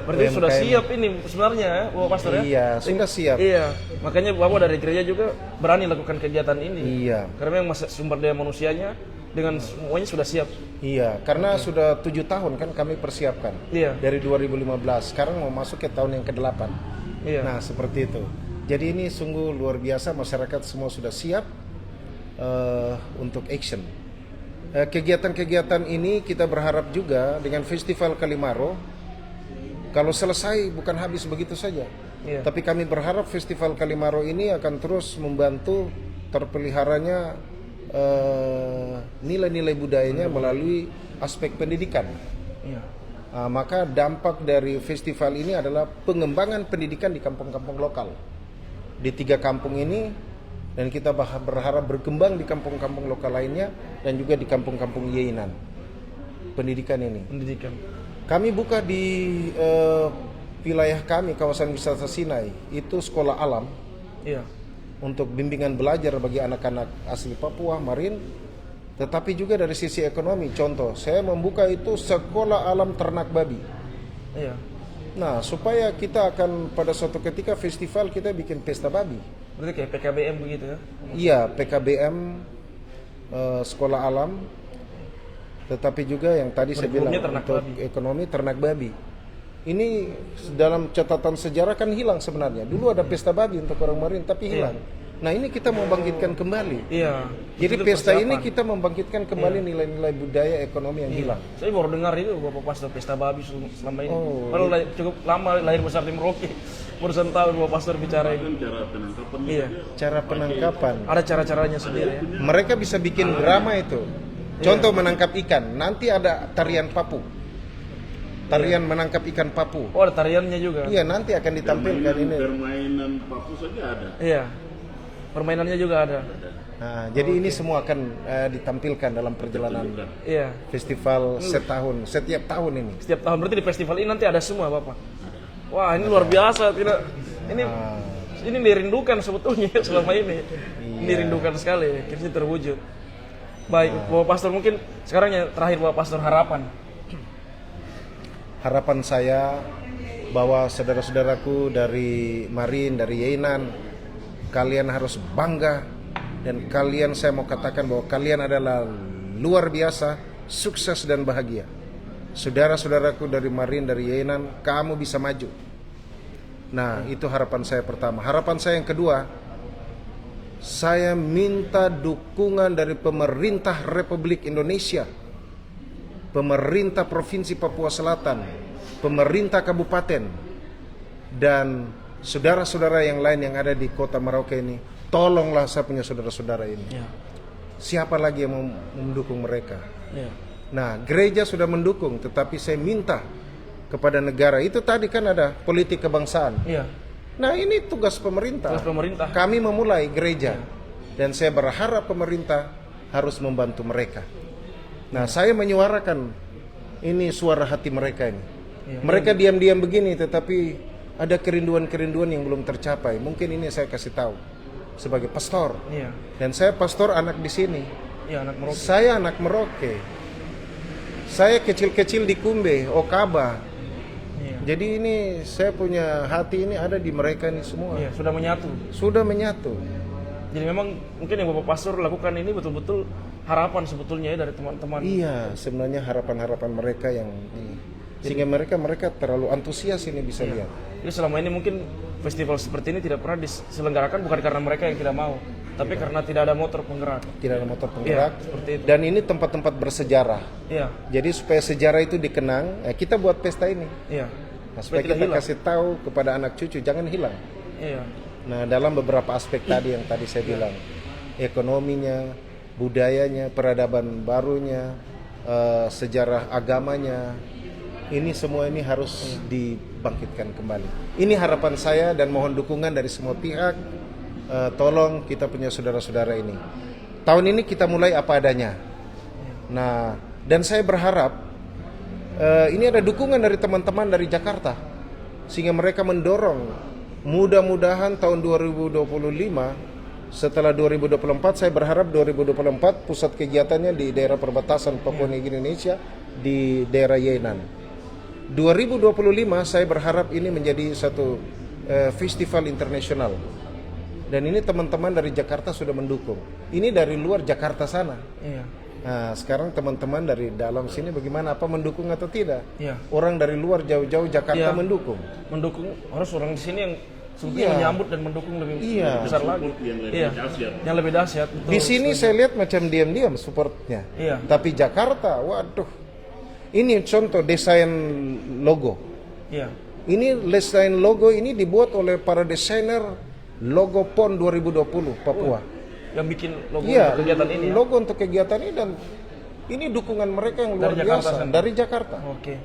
Berarti UMKM. sudah siap ini sebenarnya ya, Bapak Pastor ya? Iya, sudah siap. Iya, makanya Bapak dari gereja juga berani lakukan kegiatan ini. Iya, Karena memang sumber daya manusianya dengan semuanya sudah siap. iya, karena sudah 7 tahun kan kami persiapkan. Iya. Dari 2015, sekarang mau masuk ke tahun yang ke-8. Iya. Nah, seperti itu. Jadi ini sungguh luar biasa, masyarakat semua sudah siap untuk action. Kegiatan-kegiatan ini kita berharap juga dengan Festival Kalimaro, kalau selesai bukan habis begitu saja. Iya. Tapi kami berharap Festival Kalimaro ini akan terus membantu terpeliharanya nilai-nilai budayanya melalui aspek pendidikan. Iya. Maka dampak dari festival ini adalah pengembangan pendidikan di kampung-kampung lokal. Di 3 kampung ini, dan kita berharap berkembang di kampung-kampung lokal lainnya dan juga di kampung-kampung Yeinan. Pendidikan ini. Pendidikan. Kami buka di wilayah kami, kawasan wisata Sinai, itu sekolah alam Iya. untuk bimbingan belajar bagi anak-anak asli Papua, Marin, tetapi juga dari sisi ekonomi. Contoh, saya membuka itu sekolah alam ternak babi. Iya. Nah, supaya kita akan pada suatu ketika festival kita bikin pesta babi. Berarti kayak PKBM begitu ya? Iya, PKBM, sekolah alam, tetapi juga yang tadi saya bilang Kurikulumnya ternak untuk babi. ekonomi ternak babi. Ini dalam catatan sejarah kan hilang sebenarnya. Dulu ada pesta babi untuk orang Marin, tapi hilang. Nah, ini kita mau bangkitkan kembali. Iya. Jadi Itu pesta persiapan. ini kita membangkitkan kembali nilai-nilai budaya ekonomi yang hilang. Saya baru dengar itu Bapak Pastor pesta babi selama ini. Oh, Padahal cukup lama lahir besar di Merauke. Barusan tahu Bapak Pastor bicara ini. Cara penangkapan Iya. Cara penangkapan. Ada cara-caranya sendiri ya. Mereka bisa bikin drama itu. Contoh menangkap ikan, nanti ada tarian papu. Tarian menangkap ikan papu. Oh, ada tariannya juga. Iya, nanti akan ditampilkan ini. Permainan papu saja ada. Iya. Permainannya juga ada. Nah, jadi ini semua akan ditampilkan dalam perjalanan Iya. festival setiap tahun ini. Setiap tahun berarti di festival ini nanti ada semua, Bapak. Wah, ini luar biasa. Tidak. Ini dirindukan sebetulnya selama ini. Ini dirindukan sekali. Akhirnya terwujud. Baik, Bapak Pastor, mungkin sekarang yang terakhir Bapak Pastor, harapan. Harapan saya bahwa saudara-saudaraku dari Marin, dari Yeinan, kalian harus bangga, dan kalian, saya mau katakan bahwa kalian adalah luar biasa, sukses dan bahagia. Saudara-saudaraku dari Marin, dari Yeinan, kamu bisa maju. Nah, itu harapan saya pertama. Harapan saya yang kedua, saya minta dukungan dari pemerintah Republik Indonesia, pemerintah Provinsi Papua Selatan, pemerintah kabupaten, dan saudara-saudara yang lain yang ada di kota Merauke ini. Tolonglah saya punya saudara-saudara ini. Ya. Siapa lagi yang mau mendukung mereka? Ya. Nah, gereja sudah mendukung, tetapi saya minta kepada negara. Itu tadi kan ada politik kebangsaan. Iya. Nah, ini tugas pemerintah. Tugas pemerintah. Kami memulai gereja, dan saya berharap pemerintah harus membantu mereka. Nah, saya menyuarakan ini suara hati mereka ini. Ya. Mereka diam-diam begini, tetapi ada kerinduan-kerinduan yang belum tercapai. Mungkin ini saya kasih tahu sebagai pastor. Iya. Dan saya pastor anak di sini. Iya, anak Merauke. Saya anak Merauke. Saya kecil-kecil di Kumbe, Okaba. Iya. Jadi ini saya punya hati ini ada di mereka nih semua. Iya, sudah menyatu. Sudah menyatu. Jadi memang mungkin yang Bapak Pastor lakukan ini betul-betul harapan sebetulnya ya dari teman-teman. Iya, sebenarnya harapan-harapan mereka yang ini. Sehingga mereka terlalu antusias ini bisa lihat. Jadi selama ini mungkin festival seperti ini tidak pernah diselenggarakan bukan karena mereka yang tidak mau, tapi karena tidak ada motor penggerak. Tidak ada motor penggerak. Iya, seperti itu. Dan ini tempat-tempat bersejarah. Iya, Jadi supaya sejarah itu dikenang, kita buat pesta ini. iya. Nah, supaya tidak kita hilang. kasih tahu kepada anak cucu jangan hilang. Iya. Nah, dalam beberapa aspek tadi yang tadi saya bilang, ekonominya, budayanya, peradaban barunya, sejarah agamanya, ini semua ini harus dibangkitkan kembali. Ini harapan saya dan mohon dukungan dari semua pihak. Tolong kita punya saudara-saudara ini. Tahun ini kita mulai apa adanya. Nah, dan saya berharap ini ada dukungan dari teman-teman dari Jakarta, sehingga mereka mendorong. Mudah-mudahan tahun 2025, setelah 2024, saya berharap 2024 pusat kegiatannya di daerah perbatasan Papua Nugini Indonesia di daerah Yenan. 2025 saya berharap ini menjadi satu festival internasional. Dan ini teman-teman dari Jakarta sudah mendukung. Ini dari luar Jakarta sana. Iya. Nah, sekarang teman-teman dari dalam sini bagaimana, apa mendukung atau tidak? Iya. Orang dari luar jauh-jauh Jakarta Iya. mendukung. Mendukung harus orang di sini yang sebetulnya Iya. menyambut dan mendukung lebih Iya. besar lagi. Iya. Yang lebih dahsyat. Betul. Di sini saya lihat macam diam-diam supportnya. Iya. Tapi Jakarta, waduh. Ini contoh desain logo. Iya. Ini desain logo ini dibuat oleh para desainer logo PON 2020 Papua. Yang bikin logo Iya, untuk kegiatan ini. Ya? logo untuk kegiatan ini, dan ini dukungan mereka yang luar Dari Jakarta biasa sana? dari Jakarta. Oke.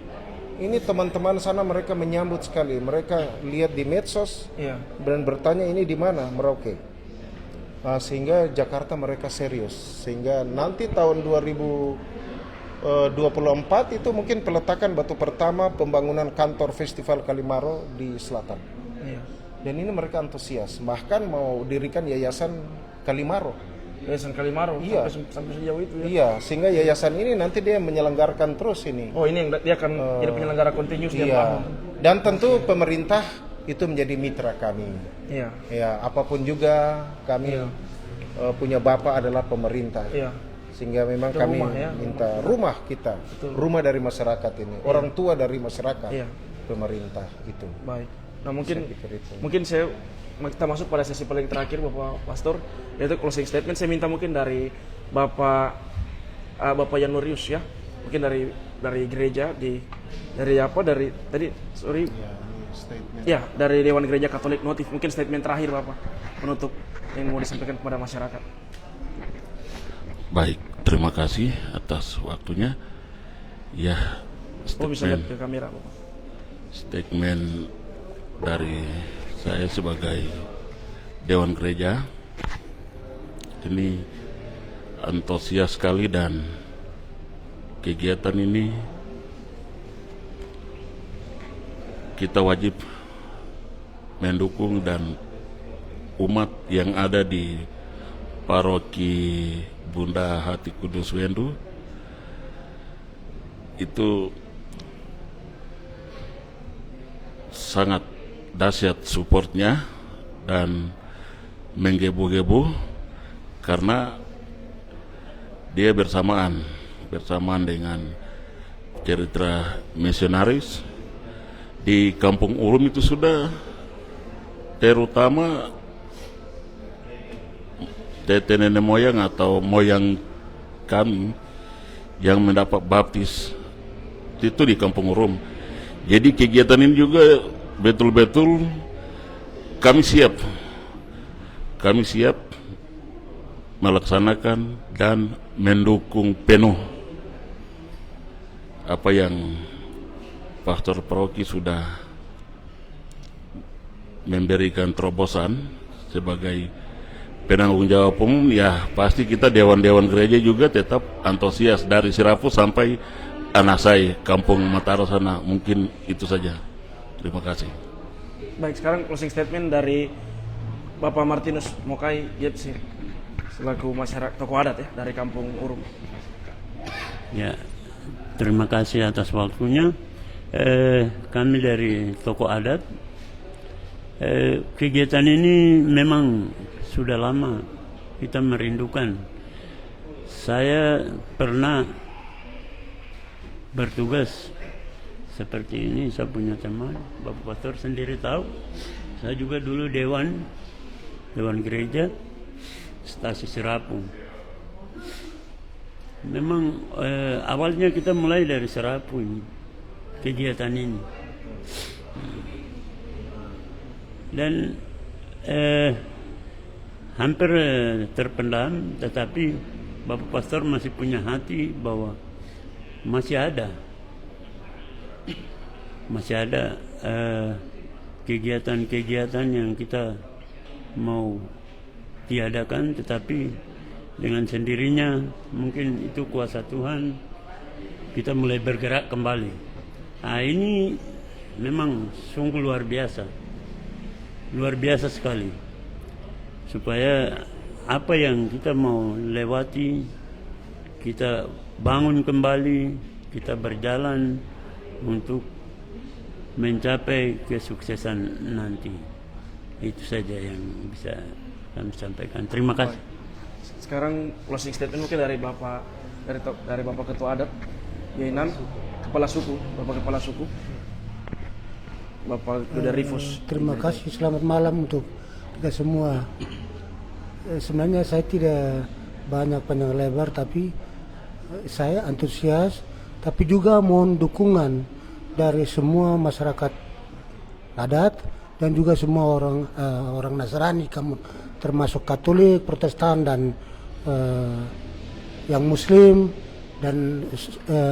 Ini teman-teman sana mereka menyambut sekali. Mereka lihat di medsos Iya. dan bertanya ini di mana Merauke. Nah, sehingga Jakarta mereka serius. Sehingga nanti tahun 2024 itu mungkin peletakan batu pertama pembangunan kantor Festival Kalimaro di selatan. Iya. Dan ini mereka antusias. Bahkan mau dirikan yayasan Kalimaro. Yayasan Kalimaro. Iya. Sampai sejauh itu ya. Iya, sehingga yayasan ini nanti dia menyelenggarkan terus ini. Oh, ini yang dia akan jadi penyelenggara kontinus tiap Iya. tahun. Dan tentu pemerintah itu menjadi mitra kami. Iya. Ya, apapun juga kami punya bapak adalah pemerintah. Iya. Sehingga memang Itu kami rumah, ya. minta rumah kita, rumah dari masyarakat ini, orang tua dari masyarakat, Iya. pemerintah itu. Baik. Nah, mungkin Saya pikir itu. kita masuk pada sesi paling terakhir Bapak Pastor, yaitu closing statement. Saya minta mungkin dari Bapak Yanurius ya. Mungkin dari gereja dari Statement. Ya, dari Dewan Gereja Katolik Notif. Mungkin statement terakhir Bapak penutup yang mau disampaikan kepada masyarakat. Baik, terima kasih atas waktunya. Ya, Oh, bisa lihat ke kamera Bapak. statement dari saya sebagai Dewan Gereja ini antusias sekali, dan kegiatan ini kita wajib mendukung, dan umat yang ada di paroki Bunda Hati Kudus Wendu itu sangat dahsyat supportnya dan menggebu-gebu, karena dia bersamaan dengan cerita misionaris di Kampung Urum itu sudah, terutama tete nenek moyang atau moyang kami yang mendapat baptis itu di Kampung Urum. Jadi kegiatan ini juga betul-betul kami siap melaksanakan dan mendukung penuh apa yang Pastor Paroki sudah memberikan terobosan sebagai penanggung jawab umum. Ya, pasti kita dewan-dewan gereja juga tetap antusias dari Sirapu sampai Anasai, Kampung Mataro sana. Mungkin itu saja. Terima kasih. Baik, sekarang closing statement dari Bapak Martinus Mokai Jepsi selaku masyarakat tokoh adat ya dari Kampung Urum. Ya, terima kasih atas waktunya. kami dari tokoh adat. Kegiatan ini memang sudah lama kita merindukan. Saya pernah bertugas seperti ini, saya punya teman, Bapak Pastor sendiri tahu. Saya juga dulu dewan gereja Stasi Serapung. Memang awalnya kita mulai dari Serapung kegiatan ini. Dan hampir terpendam, tetapi Bapak Pastor masih punya hati bahwa masih ada kegiatan-kegiatan yang kita mau tiadakan, tetapi dengan sendirinya mungkin itu kuasa Tuhan kita mulai bergerak kembali. Nah, ini memang sungguh luar biasa sekali, supaya apa yang kita mau lewati kita bangun kembali, kita berjalan untuk mencapai kesuksesan nanti. Itu saja yang bisa kami sampaikan. Terima kasih. Sekarang closing statement mungkin dari Bapak Ketua Adat Yainan, Bapak Kepala Suku Bapak Duda Rifus. Terima kasih, selamat malam untuk kita semua. Sebenarnya saya tidak banyak panjang lebar, tapi saya antusias, tapi juga mohon dukungan dari semua masyarakat adat dan juga semua orang Nasrani, termasuk Katolik, Protestan, dan yang Muslim dan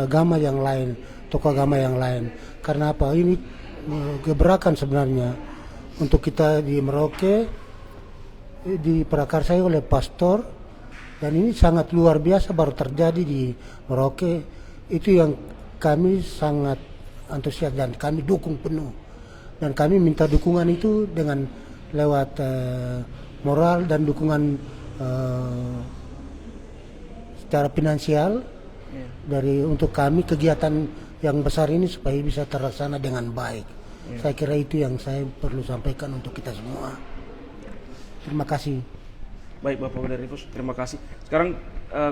agama yang lain, tokoh agama yang lain. Karena apa? Ini gebrakan sebenarnya untuk kita di Merauke diprakarsai oleh pastor, dan ini sangat luar biasa baru terjadi di Merauke. Itu yang kami sangat antusias dan kami dukung penuh, dan kami minta dukungan itu dengan lewat moral dan dukungan secara finansial dari untuk kami kegiatan yang besar ini supaya bisa terlaksana dengan baik. Saya kira itu yang saya perlu sampaikan untuk kita semua. Terima kasih. Baik Bapak Duda Rifus, terima kasih. Sekarang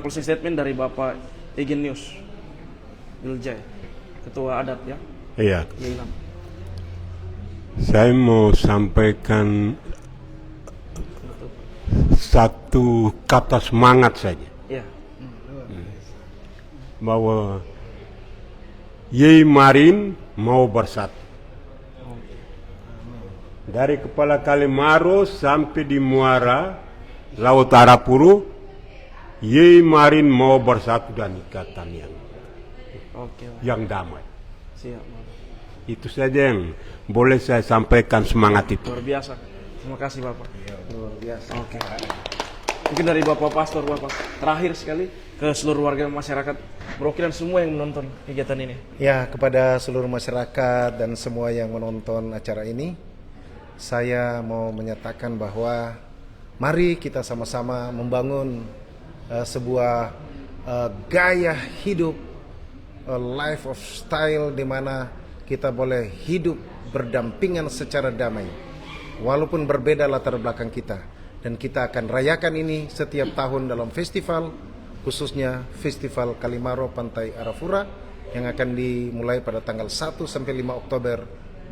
closing statement dari Bapak Egenius Wiljaya, Ketua Adat ya. Iya. Yainan. Saya mau sampaikan satu kata semangat saja, Ya. bahwa Yei Marin mau bersatu. Dari Kepala Kalimaro sampai di Muara Laut Arapuru, Yei Marin mau bersatu dan ikatan yang damai. Siap. Itu saja yang boleh saya sampaikan, semangat itu. Luar biasa. Terima kasih Bapak. Luar biasa. Oke. Mungkin dari Bapak Pastor, Bapak terakhir sekali ke seluruh warga masyarakat Merauke dan semua yang menonton kegiatan ini. Ya, kepada seluruh masyarakat dan semua yang menonton acara ini, saya mau menyatakan bahwa mari kita sama-sama membangun sebuah gaya hidup, life of style, di mana kita boleh hidup berdampingan secara damai walaupun berbeda latar belakang kita, dan kita akan rayakan ini setiap tahun dalam festival, khususnya Festival Kalimaro Pantai Arafura yang akan dimulai pada tanggal 1 sampai 5 Oktober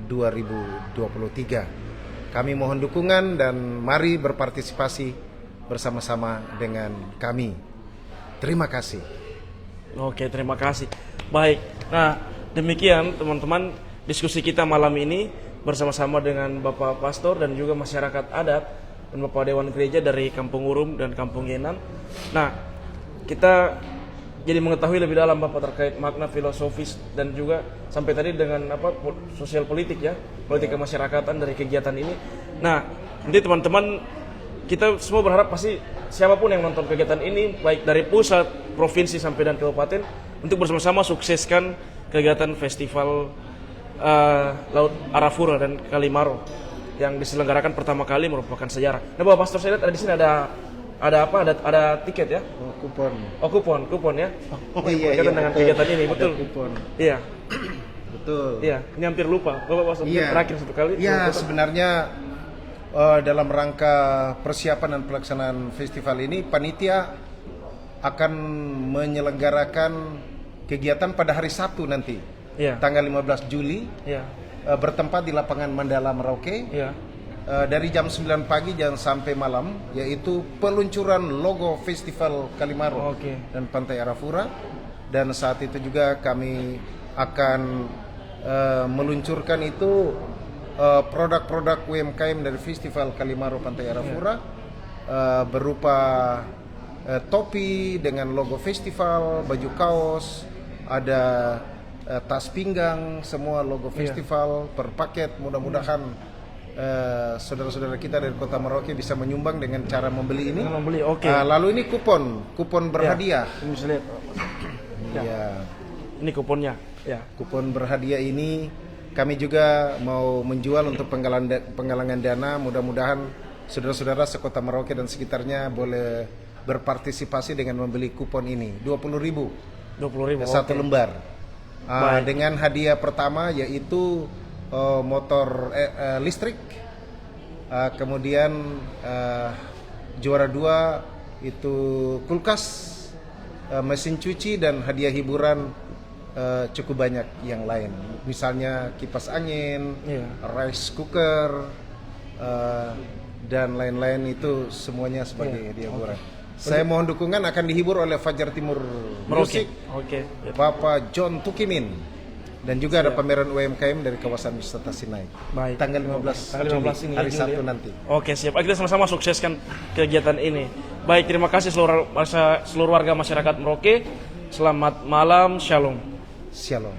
2023. Kami mohon dukungan dan mari berpartisipasi bersama-sama dengan kami. Terima kasih. Oke, terima kasih. Baik. Nah, demikian teman-teman diskusi kita malam ini bersama-sama dengan Bapak Pastor dan juga masyarakat adat dan Bapak Dewan Gereja dari Kampung Urum dan Kampung Yenan. Nah, kita jadi mengetahui lebih dalam Bapak terkait makna filosofis dan juga sampai tadi dengan sosial politik ya, politik kemasyarakatan dari kegiatan ini. Nah, nanti teman-teman kita semua berharap pasti siapapun yang nonton kegiatan ini, baik dari pusat, provinsi sampai dan kabupaten, untuk bersama-sama sukseskan kegiatan festival Laut Arafura dan Kalimaro yang diselenggarakan pertama kali, merupakan sejarah. Nah, Bapak Pastor, saya lihat di sini ada tiket ya? Kupon. Oh, kupon ya. Oh iya, berkaitan dengan kegiatan ini, betul. Kupon. Iya. Betul. Iya, ini hampir lupa. Bapak Iya. terakhir satu kali. Ya, sebenarnya dalam rangka persiapan dan pelaksanaan festival ini, panitia akan menyelenggarakan kegiatan pada hari Sabtu nanti, Iya. tanggal 15 Juli, Iya. bertempat di lapangan Mandala Merauke. Iya. Dari jam 9 pagi dan sampai malam, yaitu peluncuran logo Festival Kalimaro Oke. dan Pantai Arafura. Dan saat itu juga kami akan meluncurkan itu produk-produk UMKM dari Festival Kalimaro Pantai Arafura, berupa topi dengan logo festival, baju kaos, ada tas pinggang, semua logo festival per paket. Mudah-mudahan saudara-saudara kita dari Kota Merauke bisa menyumbang dengan cara membeli ini. Dengan membeli, oke. Lalu ini kupon berhadiah. Ini bisa lihat. Ya. Ini kuponnya. Ya. Kupon berhadiah ini kami juga mau menjual untuk penggalangan dana. Mudah-mudahan saudara-saudara sekota Merauke dan sekitarnya boleh berpartisipasi dengan membeli kupon ini. 20.000 20.000. satu oke. lembar. Baik. Dengan hadiah pertama yaitu motor listrik. Kemudian juara 2 itu kulkas, mesin cuci, dan hadiah hiburan cukup banyak yang lain. Misalnya kipas angin, Iya. rice cooker, dan lain-lain, itu semuanya sebagai hadiah hiburan. Saya mohon dukungan, akan dihibur oleh Fajar Timur Merauke. Music, Oke. Ya. Bapak John Tukimin, dan juga ada pameran UMKM dari kawasan wisata Sinai. Baik. Tanggal 15 Tanggal 15 Juli, ini, hari Juli, Sabtu ya. nanti. Oke, siap. Kita sama-sama sukseskan kegiatan ini. Baik, terima kasih seluruh warga masyarakat Merauke. Selamat malam, shalom. Shalom.